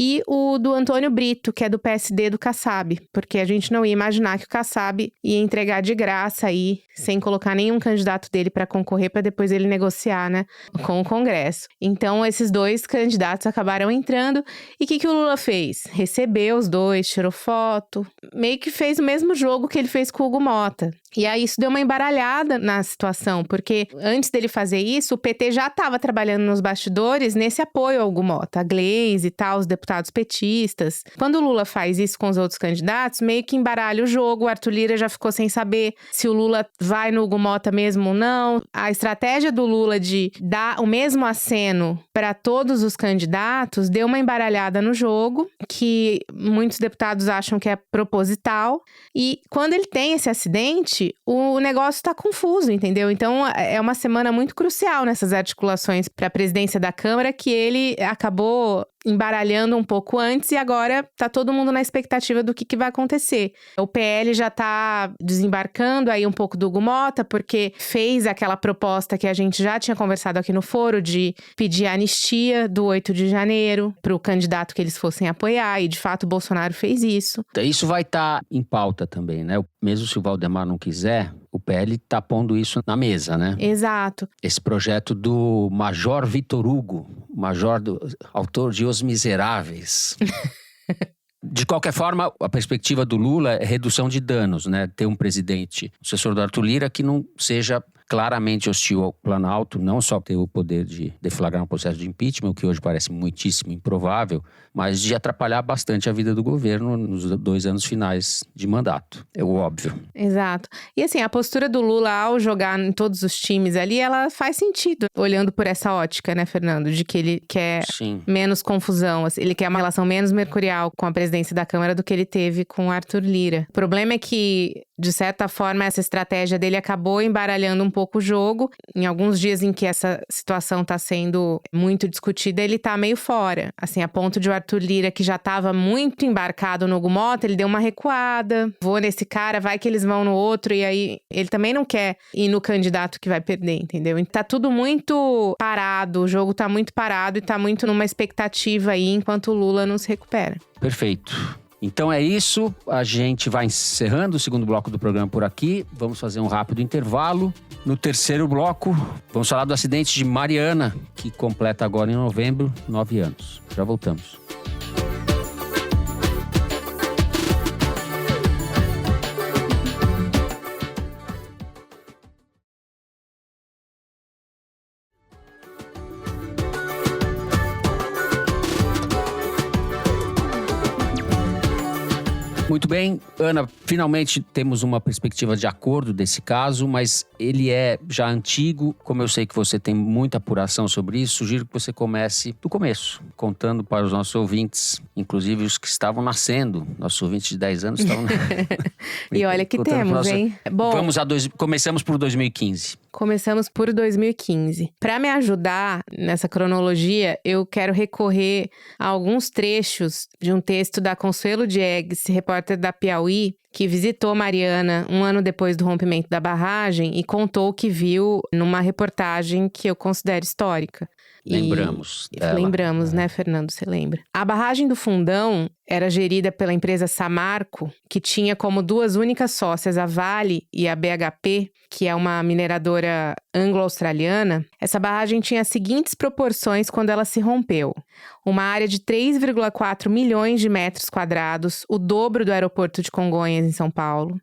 e o do Antônio Brito, que é do PSD do Kassab, porque a gente não ia imaginar que o Kassab ia entregar de graça aí, sem colocar nenhum candidato dele para concorrer, para depois ele negociar, né, com o Congresso. Então, esses dois candidatos acabaram entrando, e o que o Lula fez? Recebeu os dois, tirou foto, meio que fez o mesmo jogo que ele fez com o Hugo Motta. E aí isso deu uma embaralhada na situação, porque antes dele fazer isso, o PT já estava trabalhando nos bastidores nesse apoio ao Hugo Motta, a Gleisi e tal, os deputados petistas. Quando o Lula faz isso com os outros candidatos, meio que embaralha o jogo, o Arthur Lira já ficou sem saber se o Lula vai no Hugo Motta mesmo ou não. A estratégia do Lula de dar o mesmo aceno para todos os candidatos deu uma embaralhada no jogo, que muitos deputados acham que é proposital, e quando ele tem esse acidente, o negócio tá confuso, entendeu? Então, é uma semana muito crucial nessas articulações para a presidência da Câmara, que ele acabou embaralhando um pouco antes e agora tá todo mundo na expectativa do que vai acontecer. O PL já tá desembarcando aí um pouco do Hugo Motta, porque fez aquela proposta que a gente já tinha conversado aqui no foro de pedir a anistia do 8 de janeiro pro candidato que eles fossem apoiar, e de fato o Bolsonaro fez isso. Isso vai estar em pauta também, né? Mesmo se o Valdemar não quiser, o PL tá pondo isso na mesa, né? Exato. Esse projeto do Major Vitor Hugo, autor de Os Miseráveis. De qualquer forma, a perspectiva do Lula é redução de danos, né? Ter um presidente, sucessor do Arthur Lira, que não seja claramente hostil ao Planalto, não só ter o poder de deflagrar um processo de impeachment, o que hoje parece muitíssimo improvável, mas de atrapalhar bastante a vida do governo nos 2 anos finais de mandato. É o óbvio. Exato. E assim, a postura do Lula ao jogar em todos os times ali, ela faz sentido, olhando por essa ótica, né, Fernando? De que ele quer menos confusão, assim, ele quer uma relação menos mercurial com a presidência da Câmara do que ele teve com o Arthur Lira. O problema é que, de certa forma, essa estratégia dele acabou embaralhando um pouco o jogo. Em alguns dias em que essa situação está sendo muito discutida, ele tá meio fora. Assim, a ponto de o Arthur Lira, que já estava muito embarcado no Hugo Motta, ele deu uma recuada. Vou nesse cara, vai que eles vão no outro. E aí, ele também não quer ir no candidato que vai perder, entendeu? Então, tá tudo muito parado, o jogo tá muito parado e tá muito numa expectativa aí, enquanto o Lula não se recupera. Perfeito. Então é isso, a gente vai encerrando o segundo bloco do programa por aqui. Vamos fazer um rápido intervalo. No terceiro bloco, vamos falar do acidente de Mariana, que completa agora em novembro 9 anos. Já voltamos. Muito bem, Ana, finalmente temos uma perspectiva de acordo desse caso, mas ele é já antigo. Como eu sei que você tem muita apuração sobre isso, sugiro que você comece do começo, contando para os nossos ouvintes, inclusive os que estavam nascendo, nossos ouvintes de 10 anos estavam... E olha que temos, hein? Bom, começamos por 2015. Começamos por 2015. Para me ajudar nessa cronologia, eu quero recorrer a alguns trechos de um texto da Consuelo Diegues, repórter da Piauí, que visitou Mariana um ano depois do rompimento da barragem e contou o que viu numa reportagem que eu considero histórica. Lembramos dela. Lembramos, né, Fernando? Você lembra? A barragem do Fundão era gerida pela empresa Samarco, que tinha como 2 únicas sócias a Vale e a BHP, que é uma mineradora anglo-australiana. Essa barragem tinha as seguintes proporções quando ela se rompeu. Uma área de 3,4 milhões de metros quadrados, o dobro do aeroporto de Congonhas, em São Paulo.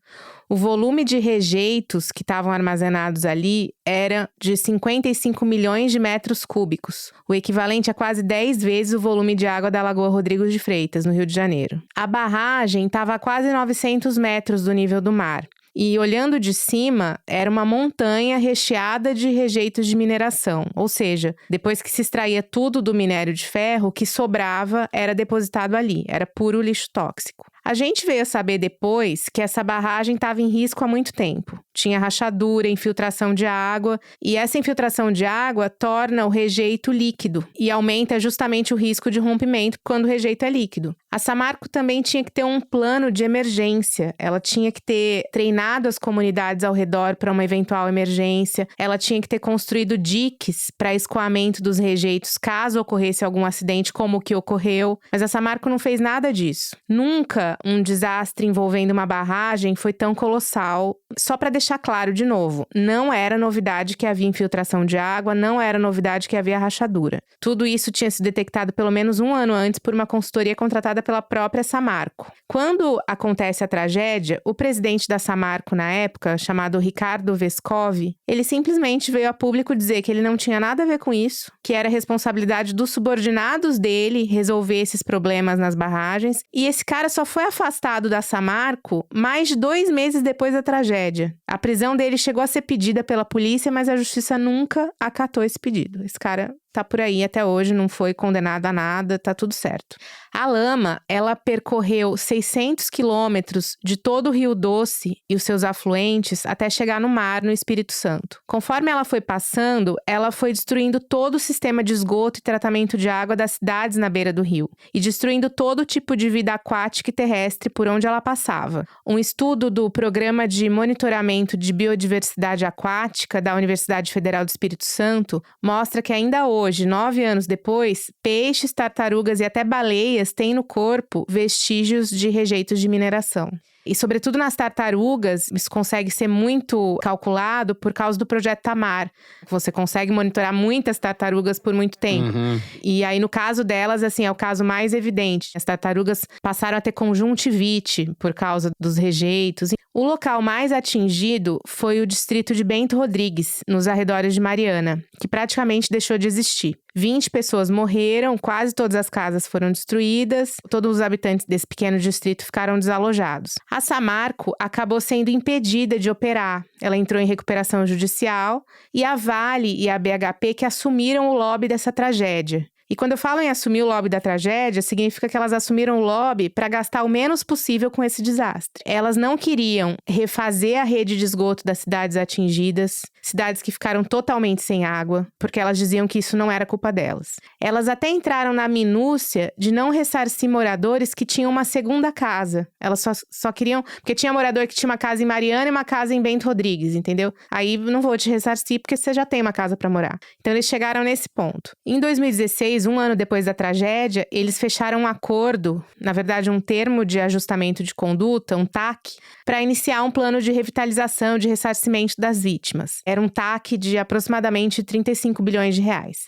O volume de rejeitos que estavam armazenados ali era de 55 milhões de metros cúbicos, o equivalente a quase 10 vezes o volume de água da Lagoa Rodrigo de Freitas, no Rio de Janeiro. A barragem estava a quase 900 metros do nível do mar. E olhando de cima, era uma montanha recheada de rejeitos de mineração. Ou seja, depois que se extraía tudo do minério de ferro, o que sobrava era depositado ali, era puro lixo tóxico. A gente veio a saber depois que essa barragem estava em risco há muito tempo. Tinha rachadura, infiltração de água, e essa infiltração de água torna o rejeito líquido e aumenta justamente o risco de rompimento quando o rejeito é líquido. A Samarco também tinha que ter um plano de emergência, ela tinha que ter treinado as comunidades ao redor para uma eventual emergência, ela tinha que ter construído diques para escoamento dos rejeitos caso ocorresse algum acidente como o que ocorreu, mas a Samarco não fez nada disso. Nunca um desastre envolvendo uma barragem foi tão colossal. Só para deixar claro de novo, não era novidade que havia infiltração de água, não era novidade que havia rachadura. Tudo isso tinha sido detectado pelo menos um ano antes por uma consultoria contratada pela própria Samarco. Quando acontece a tragédia, o presidente da Samarco na época, chamado Ricardo Vescovi, ele simplesmente veio a público dizer que ele não tinha nada a ver com isso, que era responsabilidade dos subordinados dele resolver esses problemas nas barragens, e esse cara só foi afastado da Samarco mais de 2 meses depois da tragédia. A prisão dele chegou a ser pedida pela polícia, mas a justiça nunca acatou esse pedido. Esse cara tá por aí até hoje, não foi condenado a nada, tá tudo certo. A lama, ela percorreu 600 quilômetros de todo o Rio Doce e os seus afluentes até chegar no mar, no Espírito Santo. Conforme ela foi passando, ela foi destruindo todo o sistema de esgoto e tratamento de água das cidades na beira do rio e destruindo todo tipo de vida aquática e terrestre por onde ela passava. Um estudo do Programa de Monitoramento de Biodiversidade Aquática da Universidade Federal do Espírito Santo mostra que ainda hoje, 9 anos depois, peixes, tartarugas e até baleias têm no corpo vestígios de rejeitos de mineração. E, sobretudo nas tartarugas, isso consegue ser muito calculado por causa do projeto Tamar. Você consegue monitorar muitas tartarugas por muito tempo. E aí, no caso delas, assim, é o caso mais evidente. As tartarugas passaram a ter conjuntivite por causa dos rejeitos. O local mais atingido foi o distrito de Bento Rodrigues, nos arredores de Mariana, que praticamente deixou de existir. 20 pessoas morreram, quase todas as casas foram destruídas, todos os habitantes desse pequeno distrito ficaram desalojados. A Samarco acabou sendo impedida de operar. Ela entrou em recuperação judicial e a Vale e a BHP que assumiram o lobby dessa tragédia. E quando eu falo em assumir o lobby da tragédia, significa que elas assumiram o lobby para gastar o menos possível com esse desastre. Elas não queriam refazer a rede de esgoto das cidades atingidas, cidades que ficaram totalmente sem água, porque elas diziam que isso não era culpa delas. Elas até entraram na minúcia de não ressarcir moradores que tinham uma segunda casa. Elas só queriam... Porque tinha morador que tinha uma casa em Mariana e uma casa em Bento Rodrigues, entendeu? Aí não vou te ressarcir porque você já tem uma casa para morar. Então eles chegaram nesse ponto. Em 2016, um ano depois da tragédia, eles fecharam um acordo, na verdade um termo de ajustamento de conduta, um TAC, para iniciar um plano de revitalização, de ressarcimento das vítimas. Era um TAC de aproximadamente 35 bilhões de reais.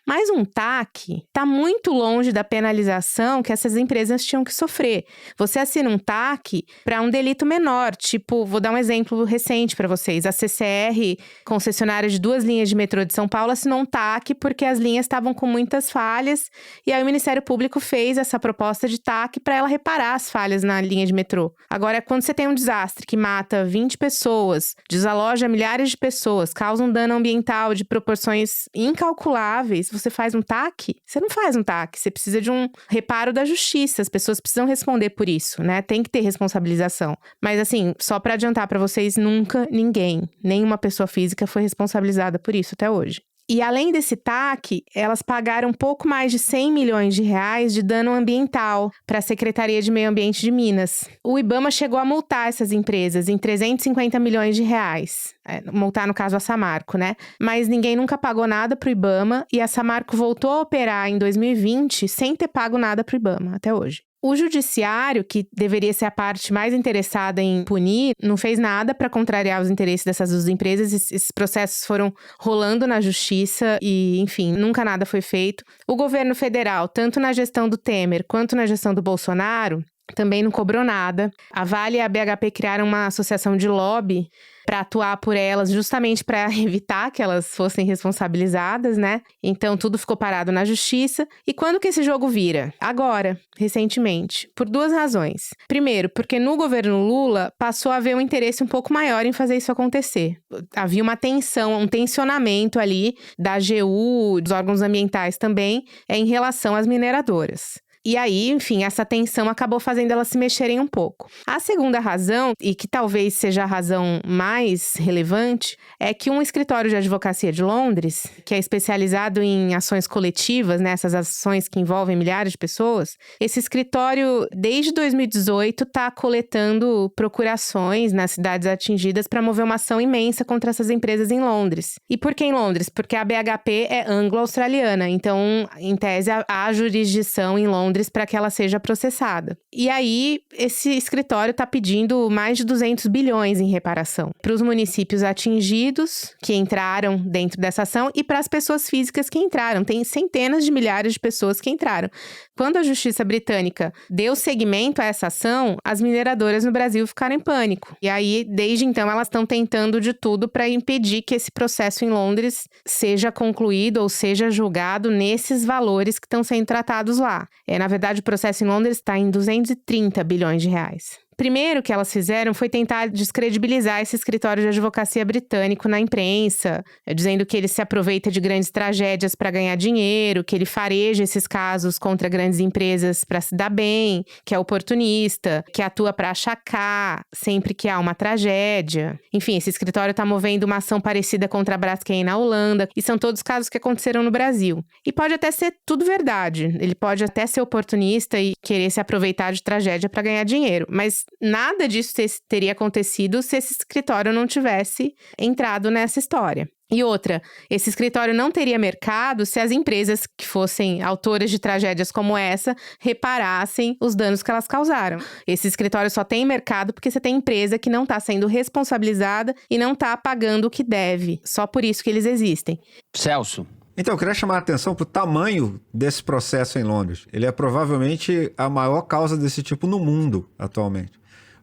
Mas um TAC está muito longe da penalização que essas empresas tinham que sofrer. Você assina um TAC para um delito menor, tipo, vou dar um exemplo recente para vocês. A CCR, concessionária de 2 linhas de metrô de São Paulo, assinou um TAC porque as linhas estavam com muitas falhas e aí o Ministério Público fez essa proposta de TAC para ela reparar as falhas na linha de metrô. Agora, quando você tem um desastre que mata 20 pessoas, desaloja milhares de pessoas, causa um dano ambiental de proporções incalculáveis, você faz um TAC? Você não faz um TAC, você precisa de um reparo da justiça, as pessoas precisam responder por isso, né? Tem que ter responsabilização. Mas assim, só para adiantar para vocês, nunca ninguém, nenhuma pessoa física foi responsabilizada por isso até hoje. E além desse TAC, elas pagaram um pouco mais de 100 milhões de reais de dano ambiental para a Secretaria de Meio Ambiente de Minas. O IBAMA chegou a multar essas empresas em 350 milhões de reais. Multar, no caso, a Samarco, né? Mas ninguém nunca pagou nada pro IBAMA e a Samarco voltou a operar em 2020 sem ter pago nada pro IBAMA até hoje. O judiciário, que deveria ser a parte mais interessada em punir, não fez nada para contrariar os interesses dessas 2 empresas. Esses processos foram rolando na justiça e, enfim, nunca nada foi feito. O governo federal, tanto na gestão do Temer quanto na gestão do Bolsonaro, também não cobrou nada. A Vale e a BHP criaram uma associação de lobby para atuar por elas, justamente para evitar que elas fossem responsabilizadas, né? Então, tudo ficou parado na justiça. E quando que esse jogo vira? Agora, recentemente. Por 2 razões. Primeiro, porque no governo Lula passou a haver um interesse um pouco maior em fazer isso acontecer. Havia uma tensão, um tensionamento ali da AGU, dos órgãos ambientais também, em relação às mineradoras. E aí, enfim, essa tensão acabou fazendo elas se mexerem um pouco. A segunda razão, e que talvez seja a razão mais relevante, é que um escritório de advocacia de Londres, que é especializado em ações coletivas, né, essas ações que envolvem milhares de pessoas, esse escritório, desde 2018, está coletando procurações nas cidades atingidas para mover uma ação imensa contra essas empresas em Londres. E por que em Londres? Porque a BHP é anglo-australiana, então, em tese, há jurisdição em Londres para que ela seja processada. E aí, esse escritório está pedindo mais de 200 bilhões em reparação para os municípios atingidos que entraram dentro dessa ação e para as pessoas físicas que entraram. Tem centenas de milhares de pessoas que entraram. Quando a Justiça Britânica deu seguimento a essa ação, as mineradoras no Brasil ficaram em pânico. E aí, desde então, elas estão tentando de tudo para impedir que esse processo em Londres seja concluído ou seja julgado nesses valores que estão sendo tratados lá. Na verdade, o processo em Londres está em 230 bilhões de reais. Primeiro que elas fizeram foi tentar descredibilizar esse escritório de advocacia britânico na imprensa, dizendo que ele se aproveita de grandes tragédias para ganhar dinheiro, que ele fareja esses casos contra grandes empresas para se dar bem, que é oportunista, que atua para achacar sempre que há uma tragédia. Enfim, esse escritório está movendo uma ação parecida contra a Braskem na Holanda, e são todos casos que aconteceram no Brasil. E pode até ser tudo verdade, ele pode até ser oportunista e querer se aproveitar de tragédia para ganhar dinheiro, mas nada disso teria acontecido se esse escritório não tivesse entrado nessa história. E outra, esse escritório não teria mercado se as empresas que fossem autoras de tragédias como essa reparassem os danos que elas causaram. Esse escritório só tem mercado porque você tem empresa que não está sendo responsabilizada e não está pagando o que deve. Só por isso que eles existem. Celso. Então, eu queria chamar a atenção para o tamanho desse processo em Londres. Ele é provavelmente a maior causa desse tipo no mundo atualmente.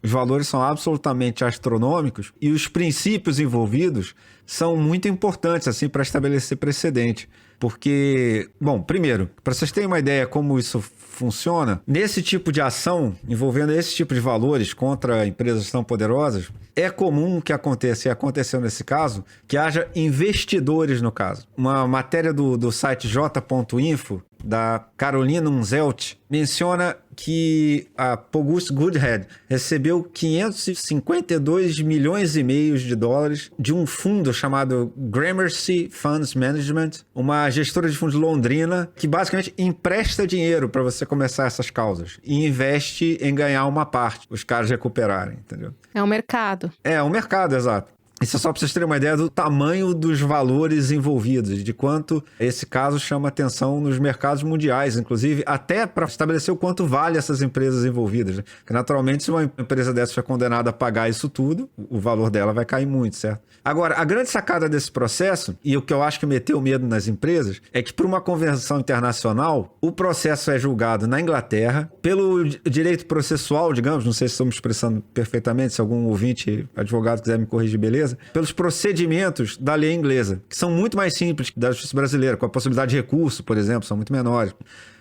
Os valores são absolutamente astronômicos e os princípios envolvidos são muito importantes assim, para estabelecer precedente. Porque, bom, primeiro, para vocês terem uma ideia como isso funciona, nesse tipo de ação, envolvendo esse tipo de valores contra empresas tão poderosas, é comum que aconteça, e aconteceu nesse caso, que haja investidores no caso. Uma matéria do site j.info, da Carolina Unzelt, menciona que a August Goodhead recebeu 552 milhões e meio de dólares de um fundo chamado Gramercy Funds Management, uma gestora de fundos londrina que basicamente empresta dinheiro para você começar essas causas e investe em ganhar uma parte, os caras recuperarem, entendeu? É um mercado. É um mercado, exato. Isso é só para vocês terem uma ideia do tamanho dos valores envolvidos, de quanto esse caso chama atenção nos mercados mundiais, inclusive até para estabelecer o quanto vale essas empresas envolvidas. Né? Porque naturalmente, se uma empresa dessa for condenada a pagar isso tudo, o valor dela vai cair muito, certo? Agora, a grande sacada desse processo, e o que eu acho que meteu medo nas empresas, é que por uma convenção internacional, o processo é julgado na Inglaterra, pelo direito processual, digamos, não sei se estou me expressando perfeitamente, se algum ouvinte, advogado quiser me corrigir, beleza, pelos procedimentos da lei inglesa, que são muito mais simples da justiça brasileira, com a possibilidade de recurso, por exemplo, são muito menores.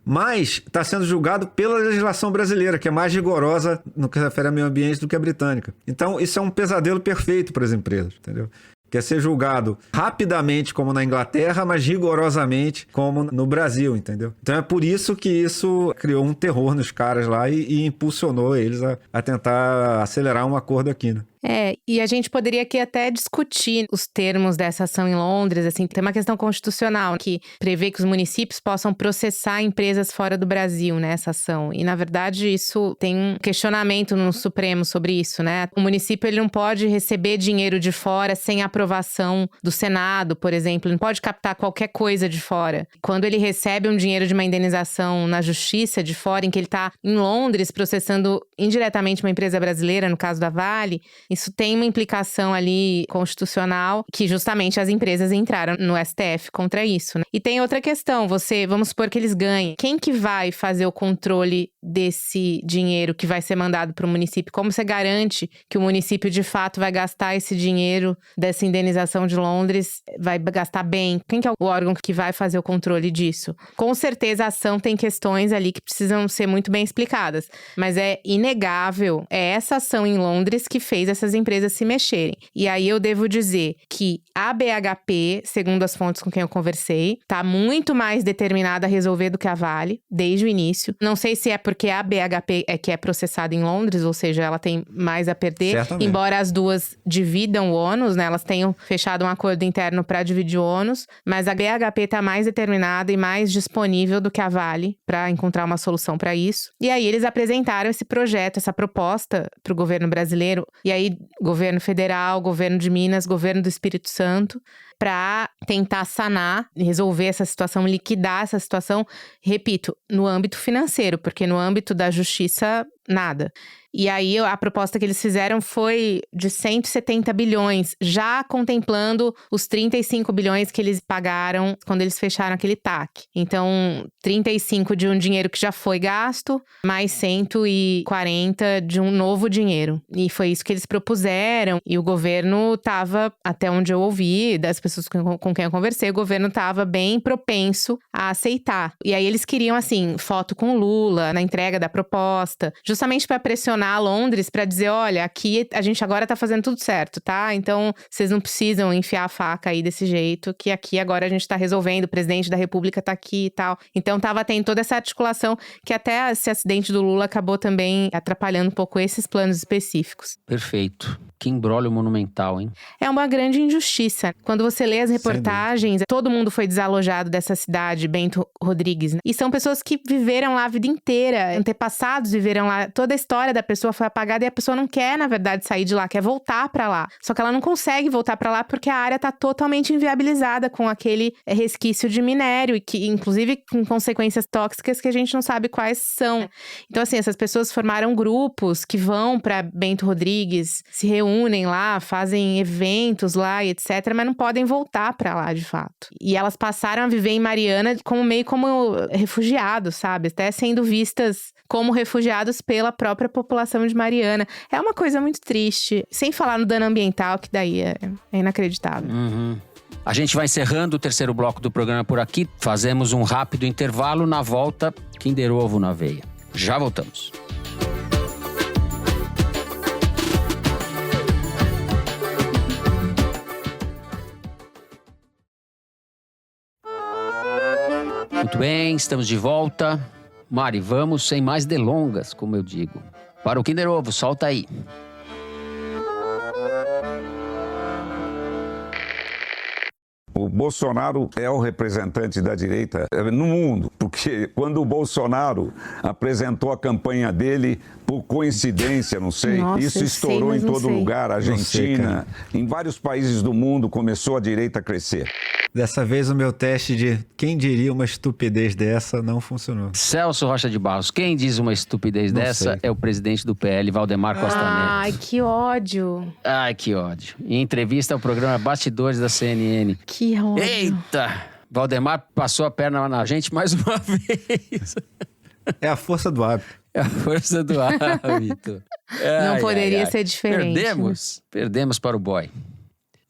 Mas está sendo julgado pela legislação brasileira, que é mais rigorosa no que se refere ao meio ambiente do que a britânica. Então, isso é um pesadelo perfeito para as empresas, entendeu? Quer ser julgado rapidamente como na Inglaterra, mas rigorosamente como no Brasil, entendeu? Então é por isso que isso criou um terror nos caras lá e impulsionou eles a tentar acelerar um acordo aqui, né? E a gente poderia aqui até discutir os termos dessa ação em Londres, assim, tem uma questão constitucional que prevê que os municípios possam processar empresas fora do Brasil nessa ação, e na verdade isso tem um questionamento no Supremo sobre isso, né? O município ele não pode receber dinheiro de fora sem aprovação do Senado, por exemplo, ele não pode captar qualquer coisa de fora. Quando ele recebe um dinheiro de uma indenização na justiça de fora, em que ele está em Londres processando indiretamente uma empresa brasileira, no caso da Vale, Isso tem uma implicação ali constitucional que justamente as empresas entraram no STF contra isso, né? E tem outra questão, vamos supor que eles ganhem. Quem que vai fazer o controle desse dinheiro que vai ser mandado para o município? Como você garante que o município de fato vai gastar esse dinheiro dessa indenização de Londres, vai gastar bem? Quem que é o órgão que vai fazer o controle disso? Com certeza a ação tem questões ali que precisam ser muito bem explicadas, mas é inegável, é essa ação em Londres que fez essas empresas se mexerem. E aí eu devo dizer que a BHP, segundo as fontes com quem eu conversei, tá muito mais determinada a resolver do que a Vale, desde o início. Não sei se é porque a BHP é que é processada em Londres, ou seja, ela tem mais a perder, Certamente. embora as duas dividam o ônus, né? Elas tenham fechado um acordo interno para dividir o ônus, mas a BHP tá mais determinada e mais disponível do que a Vale para encontrar uma solução para isso. E aí eles apresentaram esse projeto, essa proposta para o governo brasileiro, e aí governo federal, governo de Minas, governo do Espírito Santo, para tentar sanar, resolver essa situação, liquidar essa situação, repito, no âmbito financeiro, porque no âmbito da justiça, nada. E aí a proposta que eles fizeram foi de 170 bilhões, já contemplando os 35 bilhões que eles pagaram quando eles fecharam aquele TAC. Então, 35 de um dinheiro que já foi gasto, mais 140 de um novo dinheiro. E foi isso que eles propuseram. E o governo estava, até onde eu ouvi, das pessoas com quem eu conversei, o governo estava bem propenso a aceitar. E aí eles queriam, assim, foto com o Lula na entrega da proposta, justamente para pressionar Londres para dizer, olha, aqui a gente agora tá fazendo tudo certo, tá? Então, vocês não precisam enfiar a faca aí desse jeito, que aqui agora a gente tá resolvendo, o presidente da república tá aqui e tal. Então, tava tendo toda essa articulação que até esse acidente do Lula acabou também atrapalhando um pouco esses planos específicos. Perfeito. Que imbróglio monumental, hein? É uma grande injustiça. Quando você lê as reportagens, todo mundo foi desalojado dessa cidade, Bento Rodrigues, né? E são pessoas que viveram lá a vida inteira, antepassados viveram lá, toda a história da pessoa foi apagada e a pessoa não quer, na verdade, sair de lá, quer voltar pra lá. Só que ela não consegue voltar pra lá porque a área tá totalmente inviabilizada com aquele resquício de minério, e que, inclusive, com consequências tóxicas que a gente não sabe quais são. Então, assim, essas pessoas formaram grupos que vão pra Bento Rodrigues, se reúnem lá, fazem eventos lá e etc, mas não podem voltar pra lá, de fato. E elas passaram a viver em Mariana meio como refugiados, sabe? Até sendo vistas como refugiados pela própria população de Mariana. É uma coisa muito triste. Sem falar no dano ambiental, que daí é inacreditável. Uhum. A gente vai encerrando o terceiro bloco do programa por aqui. Fazemos um rápido intervalo. Na volta, Kinder Ovo na veia. Já voltamos. Muito bem, estamos de volta. Mari, vamos sem mais delongas, como eu digo. Para o Kinder Ovo, solta aí. O Bolsonaro é o representante da direita no mundo, porque quando o Bolsonaro apresentou a campanha dele, por coincidência, não sei, Nossa, isso estourou em todo lugar, Argentina, em vários países do mundo começou a direita a crescer. Dessa vez o meu teste de quem diria uma estupidez dessa não funcionou. Celso Rocha de Barros, quem diz uma estupidez dessa é o presidente do PL, Valdemar Costa Neto. Ai, que ódio. Ai, que ódio. Em entrevista ao programa Bastidores da CNN. Que ódio. Eita! Valdemar passou a perna na gente mais uma vez. É a força do hábito. É a força do hábito. Não poderia ser diferente. Perdemos para o boy.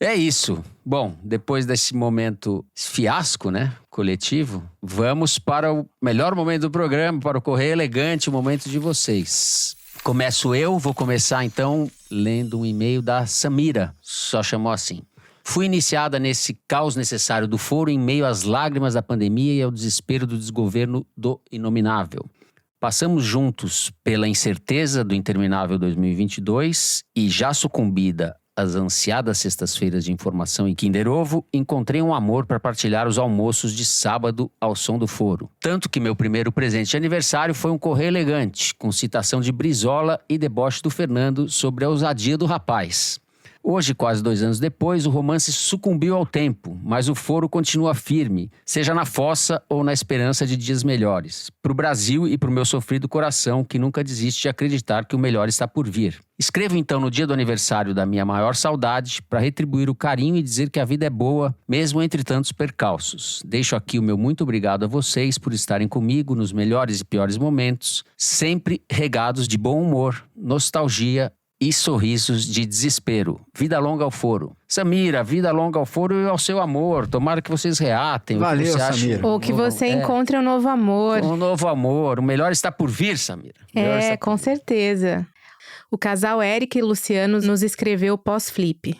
É isso. Bom, depois desse momento fiasco, né, coletivo, vamos para o melhor momento do programa, para o Correio Elegante, o momento de vocês. Começo eu, vou começar então lendo um e-mail da Samira, só chamou assim. Fui iniciada nesse caos necessário do foro em meio às lágrimas da pandemia e ao desespero do desgoverno do inominável. Passamos juntos pela incerteza do interminável 2022 e já sucumbida às ansiadas sextas-feiras de informação em Kinder Ovo, encontrei um amor para partilhar os almoços de sábado ao som do foro. Tanto que meu primeiro presente de aniversário foi um Correio Elegante, com citação de Brizola e deboche do Fernando sobre a ousadia do rapaz. Hoje, quase 2 anos depois, o romance sucumbiu ao tempo, mas o foro continua firme, seja na fossa ou na esperança de dias melhores. Pro Brasil e pro meu sofrido coração, que nunca desiste de acreditar que o melhor está por vir. Escrevo então no dia do aniversário da minha maior saudade para retribuir o carinho e dizer que a vida é boa, mesmo entre tantos percalços. Deixo aqui o meu muito obrigado a vocês por estarem comigo nos melhores e piores momentos, sempre regados de bom humor, nostalgia e sorrisos de desespero. Vida longa ao foro. Samira, vida longa ao foro e ao seu amor. Tomara que vocês reatem. Valeu, o que você Samira. acha. Ou que você encontre um novo amor. Um novo amor. O melhor está por vir, Samira. O melhor está por Com certeza. O casal Eric e Luciano nos escreveu pós-flip.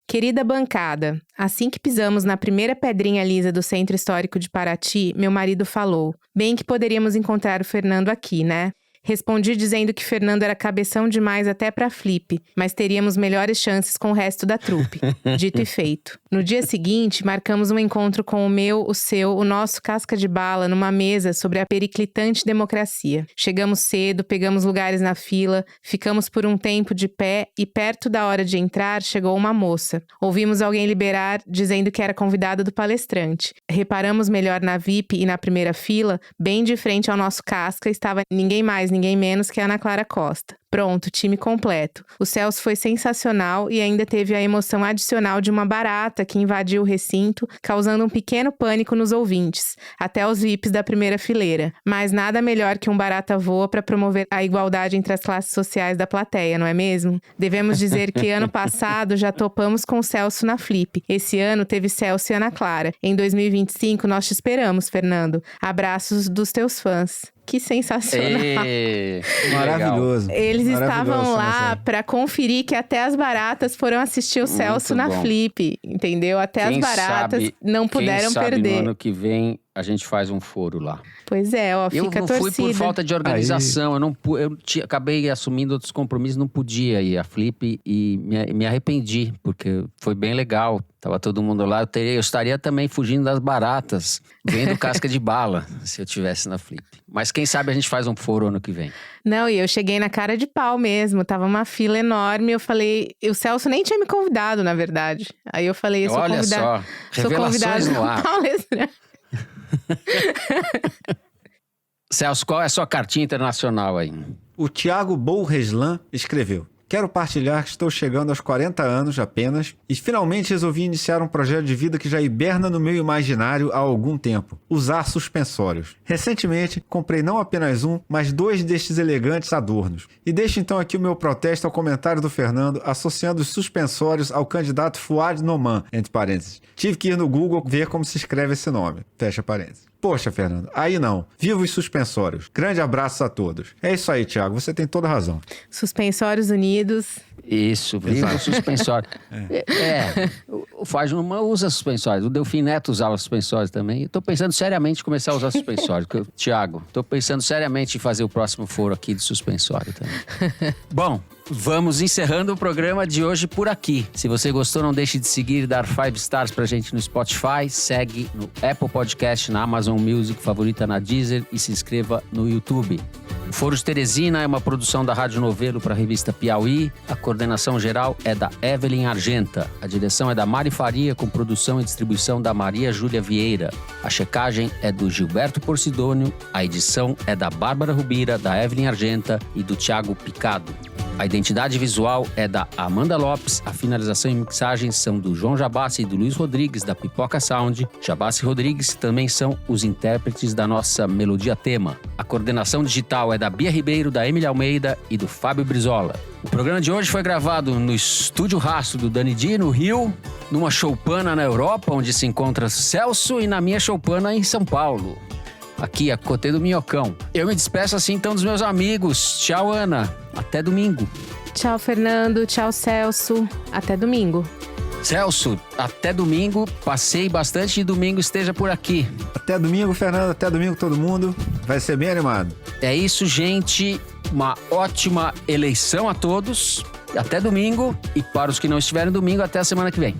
Querida bancada, assim que pisamos na primeira pedrinha lisa do Centro Histórico de Paraty, meu marido falou: bem que poderíamos encontrar o Fernando aqui, né? Respondi dizendo que Fernando era cabeção demais até pra flip, mas teríamos melhores chances com o resto da trupe. Dito e feito. No dia seguinte, marcamos um encontro com o meu, o seu, o nosso casca de bala numa mesa sobre a periclitante democracia. Chegamos cedo, pegamos lugares na fila, ficamos por um tempo de pé e perto da hora de entrar chegou uma moça. Ouvimos alguém liberar dizendo que era convidado do palestrante. Reparamos melhor na VIP e na primeira fila, bem de frente ao nosso casca, estava ninguém mais, ninguém menos que a Ana Clara Costa. Pronto, time completo. O Celso foi sensacional e ainda teve a emoção adicional de uma barata que invadiu o recinto, causando um pequeno pânico nos ouvintes, até os VIPs da primeira fileira. Mas nada melhor que um barata voa para promover a igualdade entre as classes sociais da plateia, não é mesmo? Devemos dizer que ano passado já topamos com o Celso na Flip. Esse ano teve Celso e Ana Clara. Em 2025 nós te esperamos, Fernando. Abraços dos teus fãs. Que sensacional. Maravilhoso. Eles Maravilhoso, estavam lá né? para conferir que até as baratas foram assistir o Celso na bom. Flip, entendeu? Até Quem as baratas sabe- não puderam Quem sabe perder. no ano que vem a gente faz um foro lá. Pois é, ó, Eu fica não a fui torcida. por falta de organização. Acabei assumindo outros compromissos, não podia ir à Flip e me arrependi, porque foi bem legal. Tava todo mundo lá. Eu estaria também fugindo das baratas, vendo casca de bala, se eu tivesse na Flip. Mas quem sabe a gente faz um foro ano que vem. Não, e eu cheguei na cara de pau mesmo. Tava uma fila enorme. Eu falei, o Celso nem tinha me convidado, na verdade. Aí eu falei, eu sou Olha convidada. só, Sou revelações convidada no ar. palestra. Celso, qual é a sua cartinha internacional aí? O Thiago Bourreslan escreveu: quero partilhar que estou chegando aos 40 anos apenas e finalmente resolvi iniciar um projeto de vida que já hiberna no meu imaginário há algum tempo: usar suspensórios. Recentemente, comprei não apenas um, mas 2 destes elegantes adornos. E deixo então aqui o meu protesto ao comentário do Fernando associando os suspensórios ao candidato Fouad Noman, entre parênteses. Tive que ir no Google ver como se escreve esse nome, fecha parênteses. Poxa, Fernando, aí não. Viva os suspensórios. Grande abraço a todos. É isso aí, Thiago, você tem toda a razão. Suspensórios unidos. Isso, viva o suspensório. O Faz não usa suspensórios. O Delfim Neto usava suspensórios também. Eu tô pensando seriamente em começar a usar suspensórios. Tiago, tô pensando seriamente em fazer o próximo foro aqui de suspensório também. Bom, vamos encerrando o programa de hoje por aqui. Se você gostou, não deixe de seguir e dar 5 stars pra gente no Spotify. Segue no Apple Podcast, na Amazon Music, favorita na Deezer e se inscreva no YouTube. O Foro de Teresina é uma produção da Rádio Novelo para a revista Piauí. A coordenação geral é da Evelyn Argenta. A direção é da Mari Faria, com produção e distribuição da Maria Júlia Vieira. A checagem é do Gilberto Porcidônio. A edição é da Bárbara Rubira, da Evelyn Argenta e do Thiago Picado. A identidade visual é da Amanda Lopes, a finalização e mixagem são do João Jabassi e do Luiz Rodrigues, da Pipoca Sound. Jabassi e Rodrigues também são os intérpretes da nossa melodia tema. A coordenação digital é da Bia Ribeiro, da Emília Almeida e do Fábio Brizola. O programa de hoje foi gravado no Estúdio Rastro do Dani Di, no Rio, numa choupana na Europa, onde se encontra Celso, e na minha choupana em São Paulo. Aqui, a Cotê do Minhocão. Eu me despeço assim então dos meus amigos. Tchau, Ana. Até domingo. Tchau, Fernando. Tchau, Celso. Até domingo. Celso, até domingo. Passei bastante e domingo esteja por aqui. Até domingo, Fernando. Até domingo, todo mundo. Vai ser bem animado. É isso, gente. Uma ótima eleição a todos. Até domingo. E para os que não estiverem domingo, até a semana que vem.